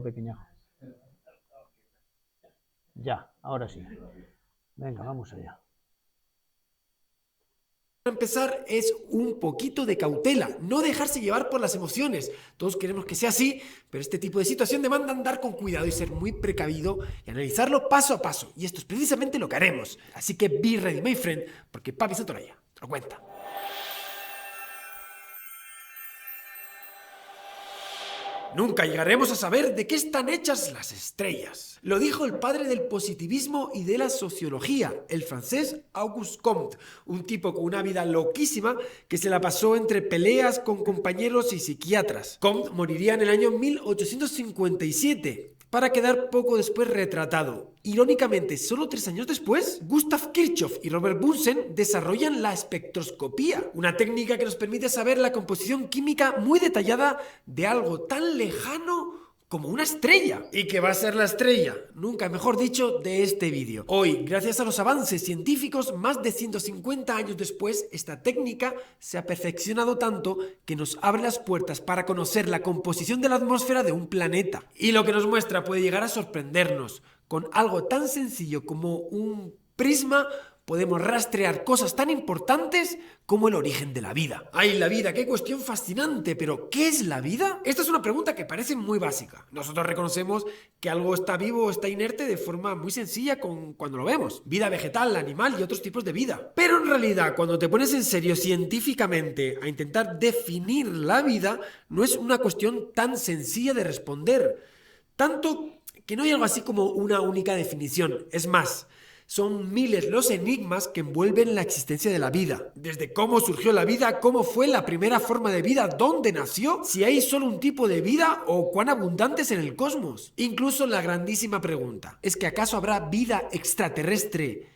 Pequeñajo. Ya, ahora sí. Venga, vamos allá. Para empezar es un poquito de cautela, no dejarse llevar por las emociones. Todos queremos que sea así, pero este tipo de situación demanda andar con cuidado y ser muy precavido y analizarlo paso a paso. Y esto es precisamente lo que haremos. Así que be ready, my friend, porque Papi Santoraya te lo cuenta. Nunca llegaremos a saber de qué están hechas las estrellas. Lo dijo el padre del positivismo y de la sociología, el francés Auguste Comte, un tipo con una vida loquísima que se la pasó entre peleas con compañeros y psiquiatras. Comte moriría en el año 1857 para quedar poco después retratado. Irónicamente, solo 3 años después, Gustav Kirchhoff y Robert Bunsen desarrollan la espectroscopía, una técnica que nos permite saber la composición química muy detallada de algo tan lejano como una estrella. ¿Y qué va a ser la estrella? Nunca mejor dicho, de este vídeo. Hoy, gracias a los avances científicos, más de 150 años después, esta técnica se ha perfeccionado tanto que nos abre las puertas para conocer la composición de la atmósfera de un planeta. Y lo que nos muestra puede llegar a sorprendernos. Con algo tan sencillo como un prisma podemos rastrear cosas tan importantes como el origen de la vida. ¡Ay, la vida! ¡Qué cuestión fascinante! Pero, ¿qué es la vida? Esta es una pregunta que parece muy básica. Nosotros reconocemos que algo está vivo o está inerte de forma muy sencilla cuando lo vemos. Vida vegetal, animal y otros tipos de vida. Pero en realidad, cuando te pones en serio científicamente a intentar definir la vida, no es una cuestión tan sencilla de responder. Tanto que no hay algo así como una única definición. Es más, son miles los enigmas que envuelven la existencia de la vida. Desde cómo surgió la vida, cómo fue la primera forma de vida, dónde nació, si hay solo un tipo de vida o cuán abundante es en el cosmos. Incluso la grandísima pregunta, ¿es que acaso habrá vida extraterrestre?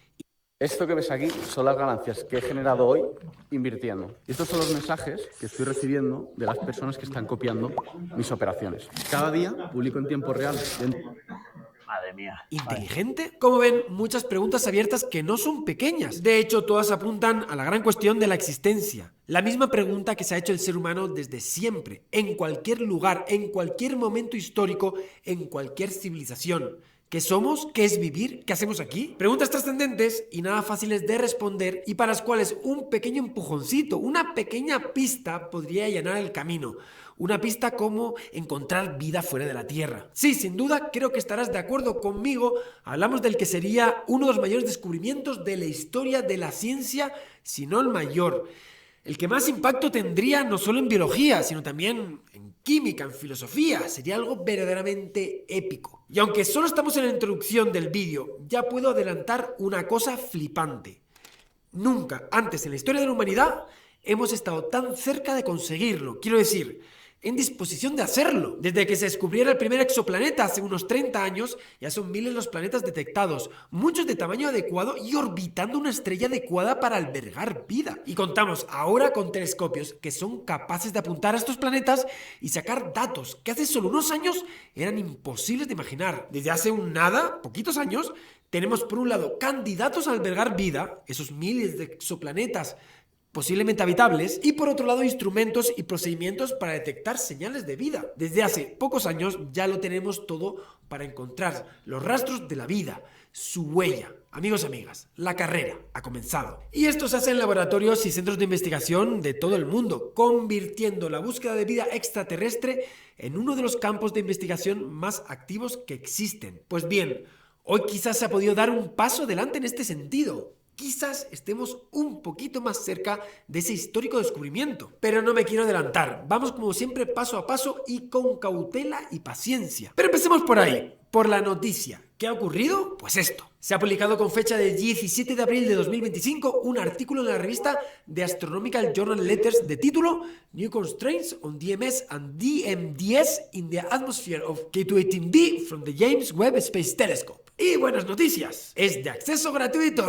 Esto que ves aquí son las ganancias que he generado hoy invirtiendo. Estos son los mensajes que estoy recibiendo de las personas que están copiando mis operaciones. Cada día publico en tiempo real. Madre mía. ¿Inteligente? Como ven, muchas preguntas abiertas que no son pequeñas. De hecho, todas apuntan a la gran cuestión de la existencia. La misma pregunta que se ha hecho el ser humano desde siempre, en cualquier lugar, en cualquier momento histórico, en cualquier civilización. ¿Qué somos? ¿Qué es vivir? ¿Qué hacemos aquí? Preguntas trascendentes y nada fáciles de responder y para las cuales un pequeño empujoncito, una pequeña pista podría allanar el camino. Una pista como encontrar vida fuera de la Tierra. Sí, sin duda, creo que estarás de acuerdo conmigo. Hablamos del que sería uno de los mayores descubrimientos de la historia de la ciencia, si no el mayor. El que más impacto tendría no solo en biología, sino también en química, en filosofía. Sería algo verdaderamente épico. Y aunque solo estamos en la introducción del vídeo, ya puedo adelantar una cosa flipante. Nunca antes en la historia de la humanidad hemos estado tan cerca de conseguirlo. Quiero decir, en disposición de hacerlo. Desde que se descubriera el primer exoplaneta hace unos 30 años, ya son miles los planetas detectados, muchos de tamaño adecuado y orbitando una estrella adecuada para albergar vida. Y contamos ahora con telescopios que son capaces de apuntar a estos planetas y sacar datos que hace solo unos años eran imposibles de imaginar. Desde hace un nada, poquitos años, tenemos por un lado candidatos a albergar vida, esos miles de exoplanetas posiblemente habitables, y por otro lado instrumentos y procedimientos para detectar señales de vida. Desde hace pocos años ya lo tenemos todo para encontrar los rastros de la vida, su huella. Amigos y amigas, la carrera ha comenzado. Y esto se hace en laboratorios y centros de investigación de todo el mundo, convirtiendo la búsqueda de vida extraterrestre en uno de los campos de investigación más activos que existen. Pues bien, hoy quizás se ha podido dar un paso adelante en este sentido. Quizás estemos un poquito más cerca de ese histórico descubrimiento. Pero no me quiero adelantar. Vamos como siempre paso a paso y con cautela y paciencia. Pero empecemos por ahí, por la noticia. ¿Qué ha ocurrido? Pues esto. Se ha publicado con fecha del 17 de abril de 2025 un artículo en la revista The Astronomical Journal Letters de título New Constraints on DMS and DMDS in the Atmosphere of K218b from the James Webb Space Telescope. Y buenas noticias, es de acceso gratuito.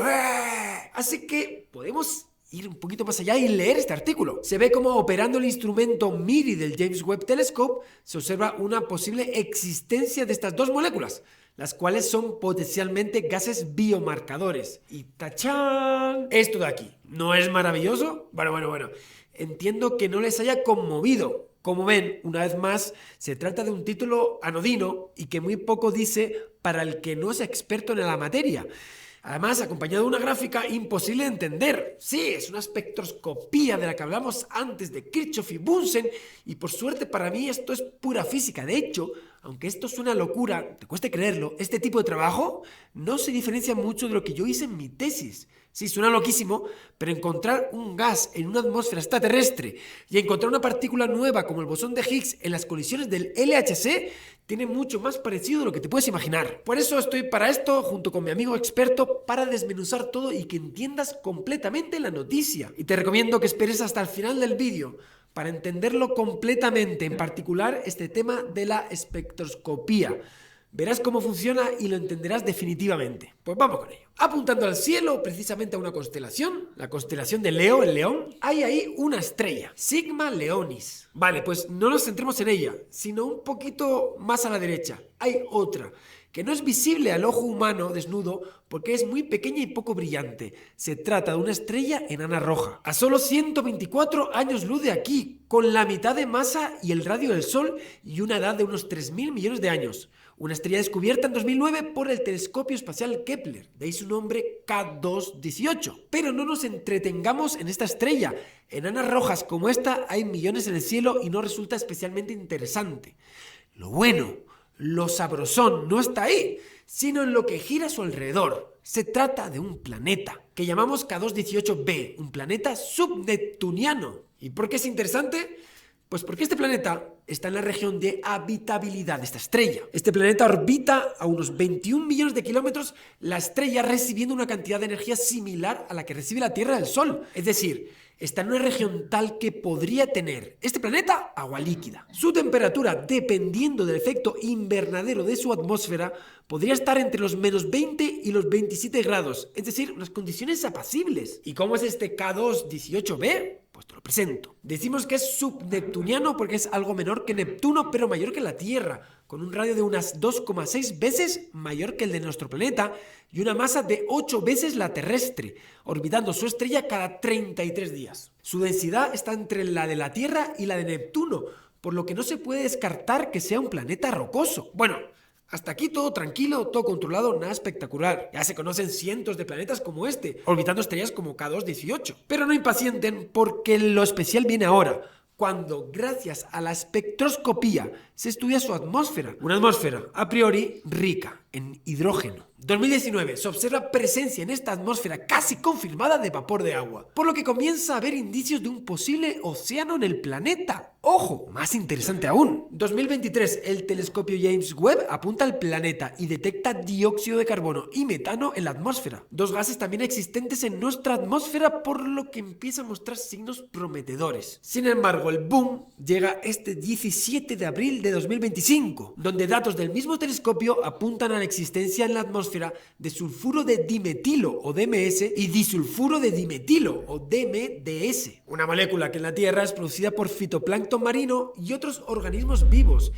Así que podemos ir un poquito más allá y leer este artículo. Se ve como operando el instrumento MIRI del James Webb Telescope se observa una posible existencia de estas dos moléculas, las cuales son potencialmente gases biomarcadores. Y ¡tachán! Esto de aquí, ¿no es maravilloso? Bueno. Entiendo que no les haya conmovido. Como ven, una vez más, se trata de un título anodino y que muy poco dice para el que no es experto en la materia. Además, acompañado de una gráfica imposible de entender. Sí, es una espectroscopía de la que hablamos antes de Kirchhoff y Bunsen, y por suerte para mí esto es pura física. De hecho, aunque esto suena locura, te cueste creerlo, este tipo de trabajo no se diferencia mucho de lo que yo hice en mi tesis. Sí, suena loquísimo, pero encontrar un gas en una atmósfera extraterrestre y encontrar una partícula nueva como el bosón de Higgs en las colisiones del LHC tiene mucho más parecido de lo que te puedes imaginar. Por eso estoy para esto, junto con mi amigo experto, para desmenuzar todo y que entiendas completamente la noticia. Y te recomiendo que esperes hasta el final del vídeo para entenderlo completamente, en particular este tema de la espectroscopía. Verás cómo funciona y lo entenderás definitivamente. Pues vamos con ello. Apuntando al cielo, precisamente a una constelación, la constelación de Leo, el león, hay ahí una estrella, Sigma Leonis. Vale, pues no nos centremos en ella, sino un poquito más a la derecha. Hay otra, que no es visible al ojo humano desnudo porque es muy pequeña y poco brillante. Se trata de una estrella enana roja, a solo 124 años luz de aquí, con la mitad de masa y el radio del Sol y una edad de unos 3.000 millones de años. Una estrella descubierta en 2009 por el telescopio espacial Kepler, de ahí su nombre K2-18. Pero no nos entretengamos en esta estrella. Enanas rojas como esta hay millones en el cielo y no resulta especialmente interesante. Lo bueno, lo sabrosón no está ahí, sino en lo que gira a su alrededor. Se trata de un planeta, que llamamos K2-18b, un planeta subneptuniano. ¿Y por qué es interesante? Pues porque este planeta está en la región de habitabilidad de esta estrella. Este planeta orbita a unos 21 millones de kilómetros la estrella, recibiendo una cantidad de energía similar a la que recibe la Tierra del Sol. Es decir, está en una región tal que podría tener este planeta agua líquida. Su temperatura, dependiendo del efecto invernadero de su atmósfera, podría estar entre los menos 20 y los 27 grados, es decir, unas condiciones apacibles. ¿Y cómo es este K2-18b? Pues te lo presento. Decimos que es subneptuniano porque es algo menor que Neptuno, pero mayor que la Tierra, con un radio de unas 2,6 veces mayor que el de nuestro planeta y una masa de 8 veces la terrestre, orbitando su estrella cada 33 días. Su densidad está entre la de la Tierra y la de Neptuno, por lo que no se puede descartar que sea un planeta rocoso. Bueno, hasta aquí todo tranquilo, todo controlado, nada espectacular. Ya se conocen cientos de planetas como este, orbitando estrellas como K2-18. Pero no impacienten porque lo especial viene ahora, cuando gracias a la espectroscopía se estudia su atmósfera. Una atmósfera a priori rica en hidrógeno. 2019 se observa presencia en esta atmósfera casi confirmada de vapor de agua, por lo que comienza a haber indicios de un posible océano en el planeta. ¡Ojo! Más interesante aún. 2023, el telescopio James Webb apunta al planeta y detecta dióxido de carbono y metano en la atmósfera, dos gases también existentes en nuestra atmósfera, por lo que empieza a mostrar signos prometedores. Sin embargo, el boom llega este 17 de abril de 2025, donde datos del mismo telescopio apuntan a la existencia en la atmósfera de sulfuro de dimetilo o DMS y disulfuro de dimetilo o DMDS, una molécula que en la Tierra es producida por fitoplancton marino y otros organismos vivos.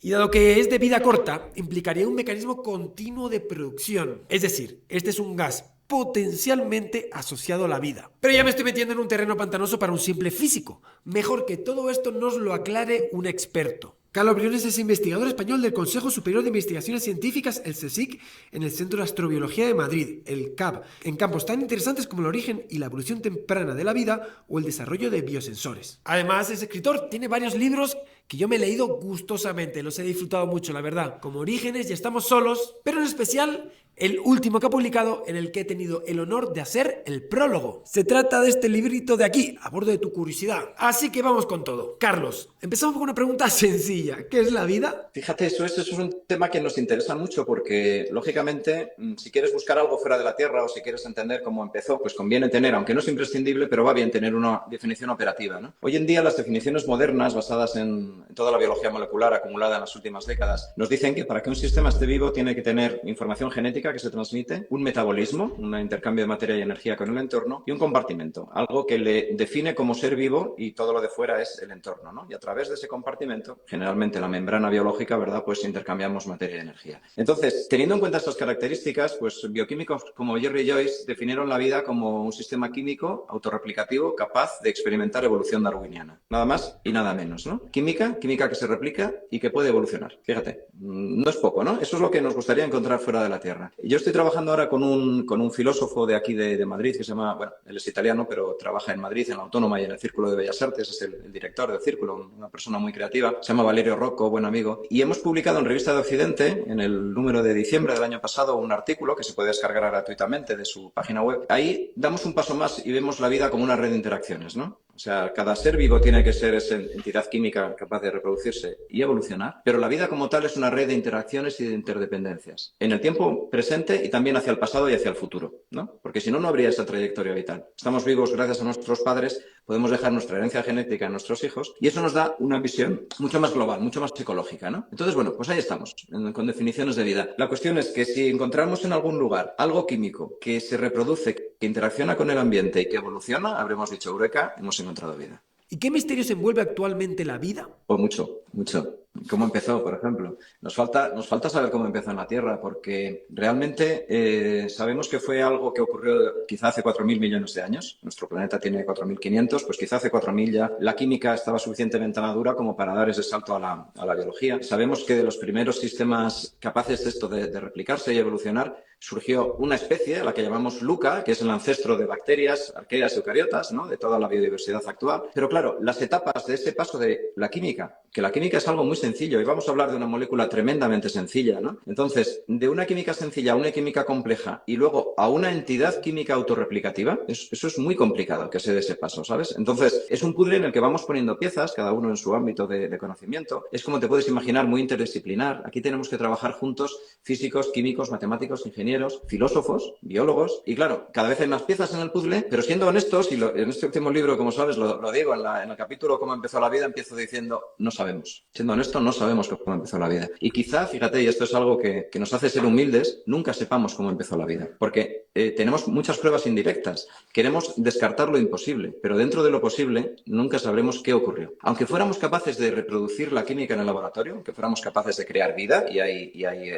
Y dado que es de vida corta, implicaría un mecanismo continuo de producción. Es decir, este es un gas potencialmente asociado a la vida. Pero ya me estoy metiendo en un terreno pantanoso para un simple físico. Mejor que todo esto nos lo aclare un experto. Carlos Briones es investigador español del Consejo Superior de Investigaciones Científicas, el CSIC, en el Centro de Astrobiología de Madrid, el CAB, en campos tan interesantes como el origen y la evolución temprana de la vida o el desarrollo de biosensores. Además, es escritor, tiene varios libros que yo me he leído gustosamente, los he disfrutado mucho, la verdad, como Orígenes y Estamos Solos, pero en especial el último que ha publicado, en el que he tenido el honor de hacer el prólogo. Se trata de este librito de aquí, a bordo de tu curiosidad. Así que vamos con todo. Carlos, empezamos con una pregunta sencilla. ¿Qué es la vida? Fíjate, eso es un tema que nos interesa mucho porque, lógicamente, si quieres buscar algo fuera de la Tierra o si quieres entender cómo empezó, pues conviene tener, aunque no es imprescindible, pero va bien tener una definición operativa, ¿no? Hoy en día las definiciones modernas, basadas en toda la biología molecular acumulada en las últimas décadas, nos dicen que para que un sistema esté vivo tiene que tener información genética que se transmite, un metabolismo, un intercambio de materia y energía con el entorno, y un compartimento, algo que le define como ser vivo y todo lo de fuera es el entorno, ¿no? Y a través de ese compartimento, generalmente generalmente la membrana biológica, ¿verdad? Pues intercambiamos materia y energía. Entonces, teniendo en cuenta estas características, pues bioquímicos como Jerry Joyce definieron la vida como un sistema químico autorreplicativo capaz de experimentar evolución darwiniana. Nada más y nada menos, ¿no? Química que se replica y que puede evolucionar. Fíjate, no es poco, ¿no? Eso es lo que nos gustaría encontrar fuera de la Tierra. Yo estoy trabajando ahora con un filósofo de aquí de Madrid que se llama, bueno, él es italiano, pero trabaja en Madrid, en la Autónoma y en el Círculo de Bellas Artes, es el director del Círculo, una persona muy creativa, se llama Valerio Rocco, buen amigo, y hemos publicado en Revista de Occidente, en el número de diciembre del año pasado, un artículo que se puede descargar gratuitamente de su página web. Ahí damos un paso más y vemos la vida como una red de interacciones, ¿no? O sea, cada ser vivo tiene que ser esa entidad química capaz de reproducirse y evolucionar, pero la vida como tal es una red de interacciones y de interdependencias, en el tiempo presente y también hacia el pasado y hacia el futuro, ¿no? Porque si no, no habría esa trayectoria vital. Estamos vivos gracias a nuestros padres, podemos dejar nuestra herencia genética a nuestros hijos y eso nos da una visión mucho más global, mucho más psicológica, ¿no? Entonces, bueno, pues ahí estamos, con definiciones de vida. La cuestión es que si encontramos en algún lugar algo químico que se reproduce, que interacciona con el ambiente y que evoluciona, habremos dicho, eureka, hemos encontrado vida. ¿Y qué misterios envuelve actualmente la vida? Pues mucho, mucho. ¿Cómo empezó, por ejemplo? Nos falta saber cómo empezó en la Tierra, porque realmente sabemos que fue algo que ocurrió quizá hace 4.000 millones de años. Nuestro planeta tiene 4.500, pues quizá hace 4.000 ya la química estaba suficientemente madura como para dar ese salto a la biología. Sabemos que de los primeros sistemas capaces de esto de replicarse y evolucionar, surgió una especie, la que llamamos Luca, que es el ancestro de bacterias, arqueas, eucariotas, ¿no? De toda la biodiversidad actual. Pero claro, las etapas de ese paso de la química, que la química es algo muy sencillo, y vamos a hablar de una molécula tremendamente sencilla, ¿no? Entonces, de una química sencilla a una química compleja y luego a una entidad química autorreplicativa, eso es muy complicado que se dé ese paso, ¿sabes? Entonces, es un puzzle en el que vamos poniendo piezas, cada uno en su ámbito de conocimiento. Es, como te puedes imaginar, muy interdisciplinar. Aquí tenemos que trabajar juntos físicos, químicos, matemáticos, ingenieros, filósofos, biólogos. Y claro, cada vez hay más piezas en el puzzle, pero siendo honestos, y en este último libro, como sabes, lo digo, en el capítulo Cómo empezó la vida, empiezo diciendo, no sabemos. Siendo honesto, no sabemos cómo empezó la vida. Y quizá, fíjate, y esto es algo que nos hace ser humildes, nunca sepamos cómo empezó la vida. Porque tenemos muchas pruebas indirectas. Queremos descartar lo imposible, pero dentro de lo posible nunca sabremos qué ocurrió. Aunque fuéramos capaces de reproducir la química en el laboratorio, aunque fuéramos capaces de crear vida, y hay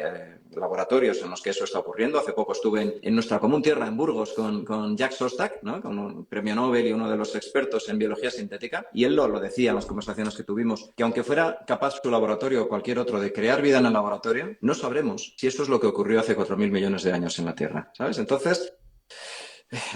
laboratorios en los que eso está ocurriendo. Hace poco estuve en nuestra común tierra, en Burgos, con Jack Szostak, ¿no? Con un premio Nobel y uno de los expertos en biología sintética, y él lo decía en las conversaciones que tuvimos, que aunque fuera capaz su laboratorio o cualquier otro de crear vida en el laboratorio, no sabremos si eso es lo que ocurrió hace 4.000 millones de años en la Tierra, ¿sabes? Entonces,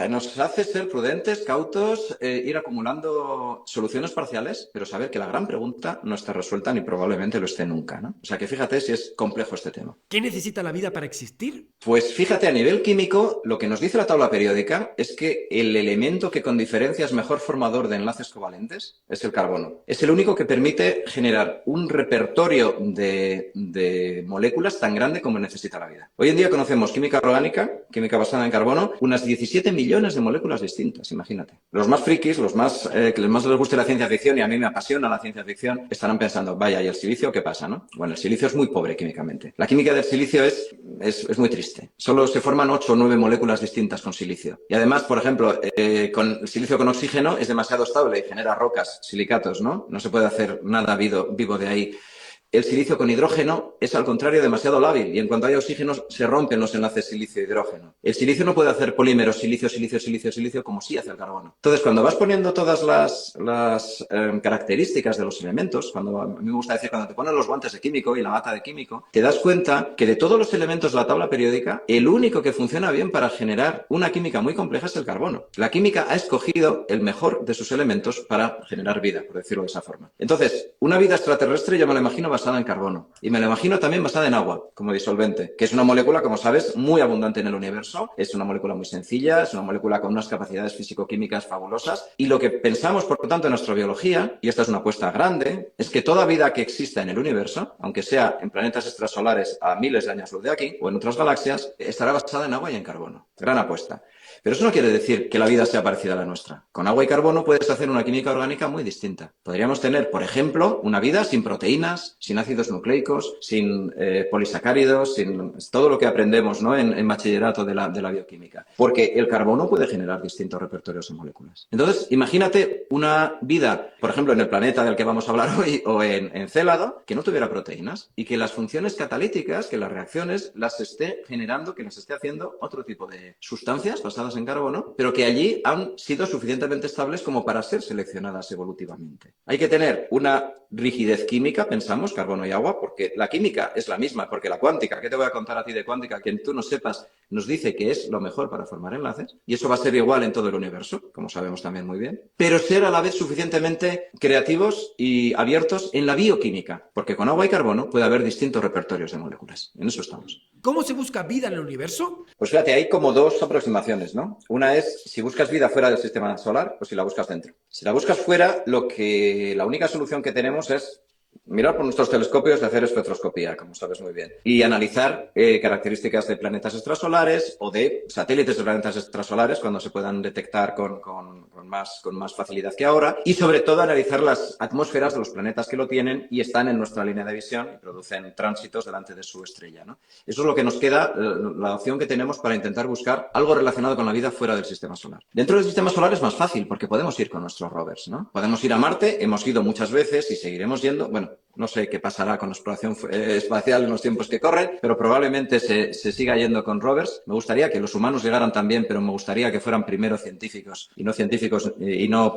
nos hace ser prudentes, cautos, ir acumulando soluciones parciales, pero saber que la gran pregunta no está resuelta ni probablemente lo esté nunca, ¿no? O sea que fíjate si es complejo este tema. ¿Qué necesita la vida para existir? Pues fíjate, a nivel químico, lo que nos dice la tabla periódica es que el elemento que con diferencia es mejor formador de enlaces covalentes es el carbono. Es el único que permite generar un repertorio de moléculas tan grande como necesita la vida. Hoy en día conocemos química orgánica, química basada en carbono, unas 17 millones de moléculas distintas, imagínate. Los más frikis, los más que más les guste la ciencia ficción, y a mí me apasiona la ciencia ficción, estarán pensando, vaya, ¿y el silicio qué pasa, no? Bueno, el silicio es muy pobre químicamente. La química del silicio es muy triste. Solo se forman 8 o 9 moléculas distintas con silicio. Y además, por ejemplo, con el silicio con oxígeno es demasiado estable y genera rocas, silicatos, ¿no? No se puede hacer nada vivo de ahí. El silicio con hidrógeno es, al contrario, demasiado lábil y en cuanto hay oxígeno se rompen los enlaces silicio-hidrógeno. El silicio no puede hacer polímeros silicio como sí hace el carbono. Entonces, cuando vas poniendo todas las características de los elementos, a mí me gusta decir, cuando te pones los guantes de químico y la bata de químico, te das cuenta que de todos los elementos de la tabla periódica, el único que funciona bien para generar una química muy compleja es el carbono. La química ha escogido el mejor de sus elementos para generar vida, por decirlo de esa forma. Entonces, una vida extraterrestre yo me la imagino basada en carbono. Y me la imagino también basada en agua, como disolvente, que es una molécula, como sabes, muy abundante en el universo. Es una molécula muy sencilla, es una molécula con unas capacidades físico-químicas fabulosas. Y lo que pensamos, por lo tanto, en nuestra biología, y esta es una apuesta grande, es que toda vida que exista en el universo, aunque sea en planetas extrasolares a miles de años luz de aquí, o en otras galaxias, estará basada en agua y en carbono. Gran apuesta. Pero eso no quiere decir que la vida sea parecida a la nuestra. Con agua y carbono puedes hacer una química orgánica muy distinta. Podríamos tener, por ejemplo, una vida sin proteínas, sin ácidos nucleicos, sin polisacáridos, sin todo lo que aprendemos, ¿no?, en bachillerato de la bioquímica. Porque el carbono puede generar distintos repertorios de moléculas. Entonces, imagínate una vida, por ejemplo, en el planeta del que vamos a hablar hoy, o en Encélado, que no tuviera proteínas y que las funciones catalíticas, que las reacciones las esté generando, que las esté haciendo otro tipo de sustancias basadas en carbono, pero que allí han sido suficientemente estables como para ser seleccionadas evolutivamente. Hay que tener una rigidez química, pensamos, carbono y agua, porque la química es la misma, porque la cuántica, ¿qué te voy a contar a ti de cuántica? Que tú no sepas, nos dice que es lo mejor para formar enlaces, y eso va a ser igual en todo el universo, como sabemos también muy bien, pero ser a la vez suficientemente creativos y abiertos en la bioquímica, porque con agua y carbono puede haber distintos repertorios de moléculas. En eso estamos. ¿Cómo se busca vida en el universo? Pues fíjate, hay como dos aproximaciones, ¿no? Una es si buscas vida fuera del sistema solar o si la buscas dentro. Si la buscas fuera, la única solución que tenemos es mirar por nuestros telescopios y hacer espectroscopía, como sabes muy bien, y analizar características de planetas extrasolares o de satélites de planetas extrasolares cuando se puedan detectar con más facilidad que ahora, y sobre todo analizar las atmósferas de los planetas que lo tienen y están en nuestra línea de visión y producen tránsitos delante de su estrella, ¿no? Eso es lo que nos queda, la opción que tenemos para intentar buscar algo relacionado con la vida fuera del sistema solar. Dentro del sistema solar es más fácil porque podemos ir con nuestros rovers, ¿no? Podemos ir a Marte, hemos ido muchas veces y seguiremos yendo. Bueno, no sé qué pasará con la exploración espacial en los tiempos que corren, pero probablemente se siga yendo con rovers. Me gustaría que los humanos llegaran también, pero me gustaría que fueran primero científicos y no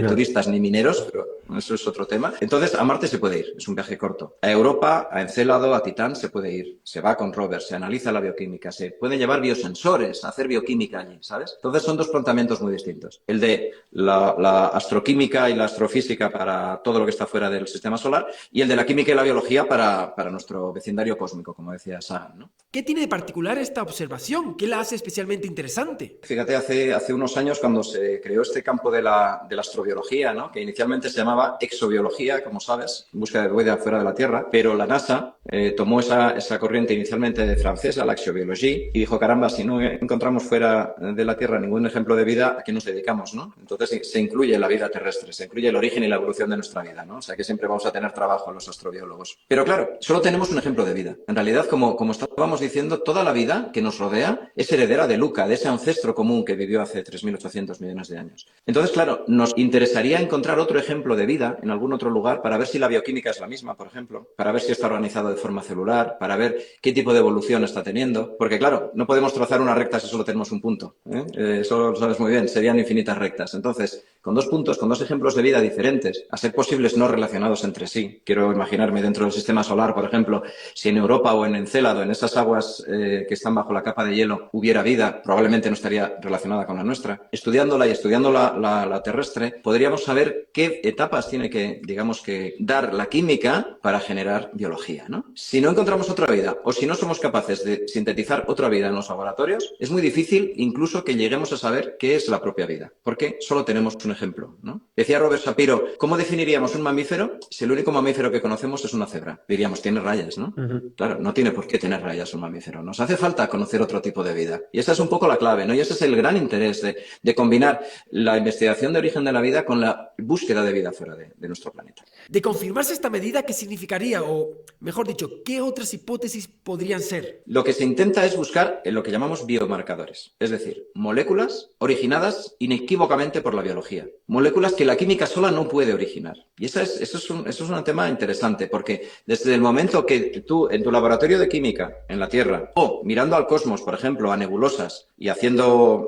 turistas ni mineros, pero eso es otro tema. Entonces, a Marte se puede ir, es un viaje corto. A Europa, a Encélado, a Titán se puede ir. Se va con rovers, se analiza la bioquímica, se pueden llevar biosensores, hacer bioquímica allí, ¿sabes? Entonces, son dos planteamientos muy distintos. El de la astroquímica y la astrofísica para todo lo que está fuera del sistema solar, y el de la química y la biología para nuestro vecindario cósmico, como decía Sagan, ¿no? ¿Qué tiene de particular esta observación? ¿Qué la hace especialmente interesante? Fíjate, hace unos años cuando se creó este campo de la astrobiología, ¿no?, que inicialmente se llamaba exobiología, como sabes, en busca de vida fuera de la Tierra, pero la NASA tomó esa corriente inicialmente francesa, la exobiologie, y dijo, caramba, si no encontramos fuera de la Tierra ningún ejemplo de vida, ¿a qué nos dedicamos, no? Entonces se incluye la vida terrestre, se incluye el origen y la evolución de nuestra vida, ¿no? O sea que siempre vamos a tener trabajo los astrobiólogos. Pero claro, solo tenemos un ejemplo de vida. En realidad, como estábamos diciendo, toda la vida que nos rodea es heredera de Luca, de ese ancestro común que vivió hace 3.800 millones de años. Entonces, claro, nos interesaría encontrar otro ejemplo de vida en algún otro lugar para ver si la bioquímica es la misma, por ejemplo, para ver si está organizado de forma celular, para ver qué tipo de evolución está teniendo. Porque, claro, no podemos trazar una recta si solo tenemos un punto, ¿eh? Eso lo sabes muy bien, serían infinitas rectas. Entonces, con dos puntos, con dos ejemplos de vida diferentes, a ser posibles no relacionados entre sí. Quiero imaginarme dentro del sistema solar, por ejemplo, si en Europa o en Encélado, en esas aguas que están bajo la capa de hielo, hubiera vida, probablemente no estaría relacionada con la nuestra. Estudiándola y estudiando la terrestre, podríamos saber qué etapas tiene que, digamos, que dar la química para generar biología, ¿no? Si no encontramos otra vida o si no somos capaces de sintetizar otra vida en los laboratorios, es muy difícil incluso que lleguemos a saber qué es la propia vida, porque solo tenemos un ejemplo, ¿no? Decía Robert Shapiro, ¿cómo definiríamos un mamífero si el único mamífero que conocemos es una cebra? Diríamos, tiene rayas, ¿no? Claro, no tiene por qué tener rayas un mamífero. Nos hace falta conocer otro tipo de vida. Y esa es un poco la clave, ¿no? Y ese es el gran interés de combinar la investigación de origen de la vida con la búsqueda de vida fuera de nuestro planeta. De confirmarse esta medida, ¿qué significaría? O, mejor dicho, ¿qué otras hipótesis podrían ser? Lo que se intenta es buscar lo que llamamos biomarcadores, es decir, moléculas originadas inequívocamente por la biología, moléculas que la química sola no puede originar. Y eso es un tema interesante, porque desde el momento que tú, en tu laboratorio de química, en la Tierra, o mirando al cosmos, por ejemplo, a nebulosas, y haciendo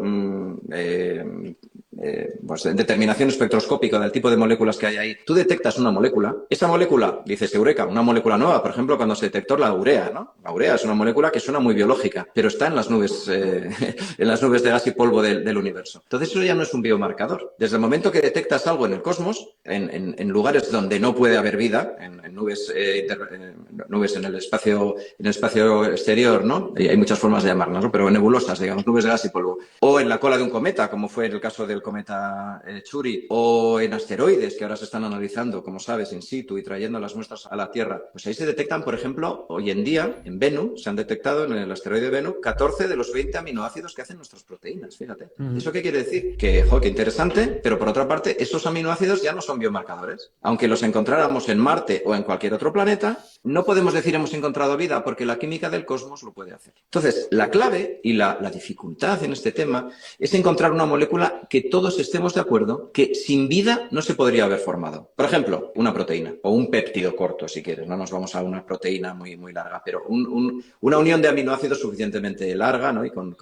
determinación espectroscópica del tipo de moléculas que hay ahí, tú detectas una molécula, esa molécula, dices, eureka, una molécula nueva, por ejemplo, cuando se detectó la urea, ¿no? La urea es una molécula que suena muy biológica, pero está en las nubes, en las nubes de gas y polvo del universo. Entonces eso ya no es un biomarcador. Desde el momento que detectas algo en el cosmos, en lugares donde no puede haber vida, en nubes en el espacio exterior, ¿no? Y hay muchas formas de llamarlas, ¿no? Pero nebulosas, digamos, nubes de gas y polvo. O en la cola de un cometa, como fue en el caso del cometa cometa Chury, o en asteroides que ahora se están analizando, como sabes, in situ y trayendo las muestras a la Tierra, pues ahí se detectan, por ejemplo, hoy en día en Bennu, se han detectado en el asteroide Bennu 14 de los 20 aminoácidos que hacen nuestras proteínas, fíjate. ¿Eso qué quiere decir? Que, qué interesante, pero por otra parte, esos aminoácidos ya no son biomarcadores. Aunque los encontráramos en Marte o en cualquier otro planeta, no podemos decir hemos encontrado vida porque la química del cosmos lo puede hacer. Entonces, la clave y la dificultad en este tema es encontrar una molécula que todos estemos de acuerdo que sin vida no se podría haber formado. Por ejemplo, una proteína o un péptido corto, si quieres. No nos vamos a una proteína muy, muy larga, pero una unión de aminoácidos suficientemente larga, ¿no? Y con